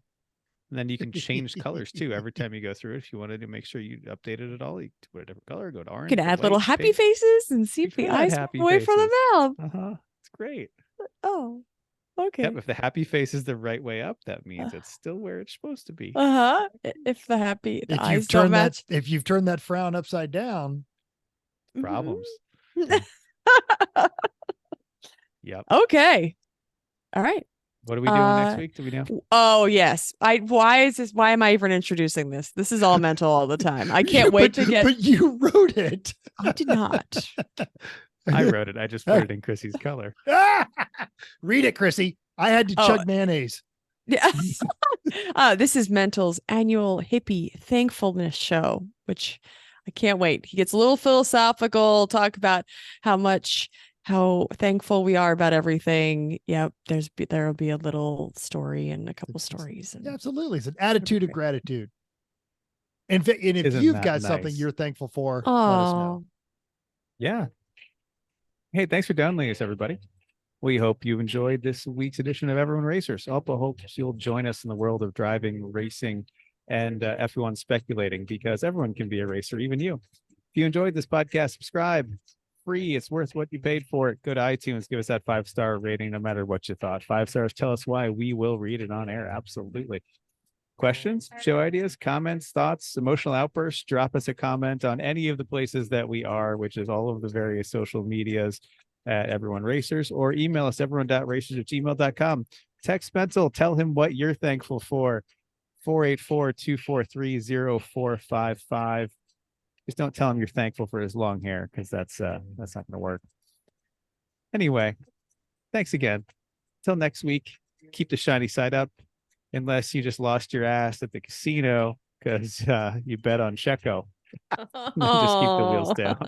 And then you can change colors too every time you go through it. If you wanted to make sure you updated it all, you put a different color, go to orange. You can add little happy pink. faces and see if the eyes move away from the mouth. It's great. Oh, okay. Yep, if the happy face is the right way up, that means it's still where it's supposed to be. If the eyes don't match. If you've turned that frown upside down, problems. Yep. Okay. All right. What are we doing next week? Do we know? Oh yes. Why am I even introducing this? This is all mental all the time. I can't wait to get. But you wrote it. I did not. I wrote it. I just put it in Chrissy's color. Read it, Chrissy. I had to chug mayonnaise. Yeah. This is Mental's annual hippie thankfulness show, which I can't wait. He gets a little philosophical, talk about how thankful we are about everything. Yep. There'll be a little story and a couple stories. And absolutely. It's an attitude of gratitude. And if you've got something you're thankful for, let us know. Yeah. Hey, thanks for downloading us, everybody. We hope you enjoyed this week's edition of Everyone Racers. Also hope you'll join us in the world of driving, racing, and F1 speculating, because everyone can be a racer, even you. If you enjoyed this podcast, subscribe. Free. It's worth what you paid for it. Go to iTunes. Give us that 5-star rating, no matter what you thought. 5 stars. Tell us why. We will read it on air. Absolutely. Questions, show ideas, comments, thoughts, emotional outbursts, drop us a comment on any of the places that we are, which is all of the various social medias at Everyone Racers, or email us everyone.racers@gmail.com. Text Mental, tell him what you're thankful for. 484-243-0455. Just don't tell him you're thankful for his long hair, because that's not going to work. Anyway, thanks again. Till next week, keep the shiny side up. Unless you just lost your ass at the casino because you bet on Checo. Just keep the wheels down.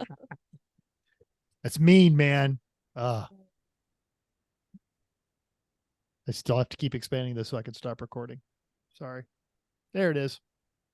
That's mean, man. I still have to keep expanding this so I can stop recording. Sorry. There it is.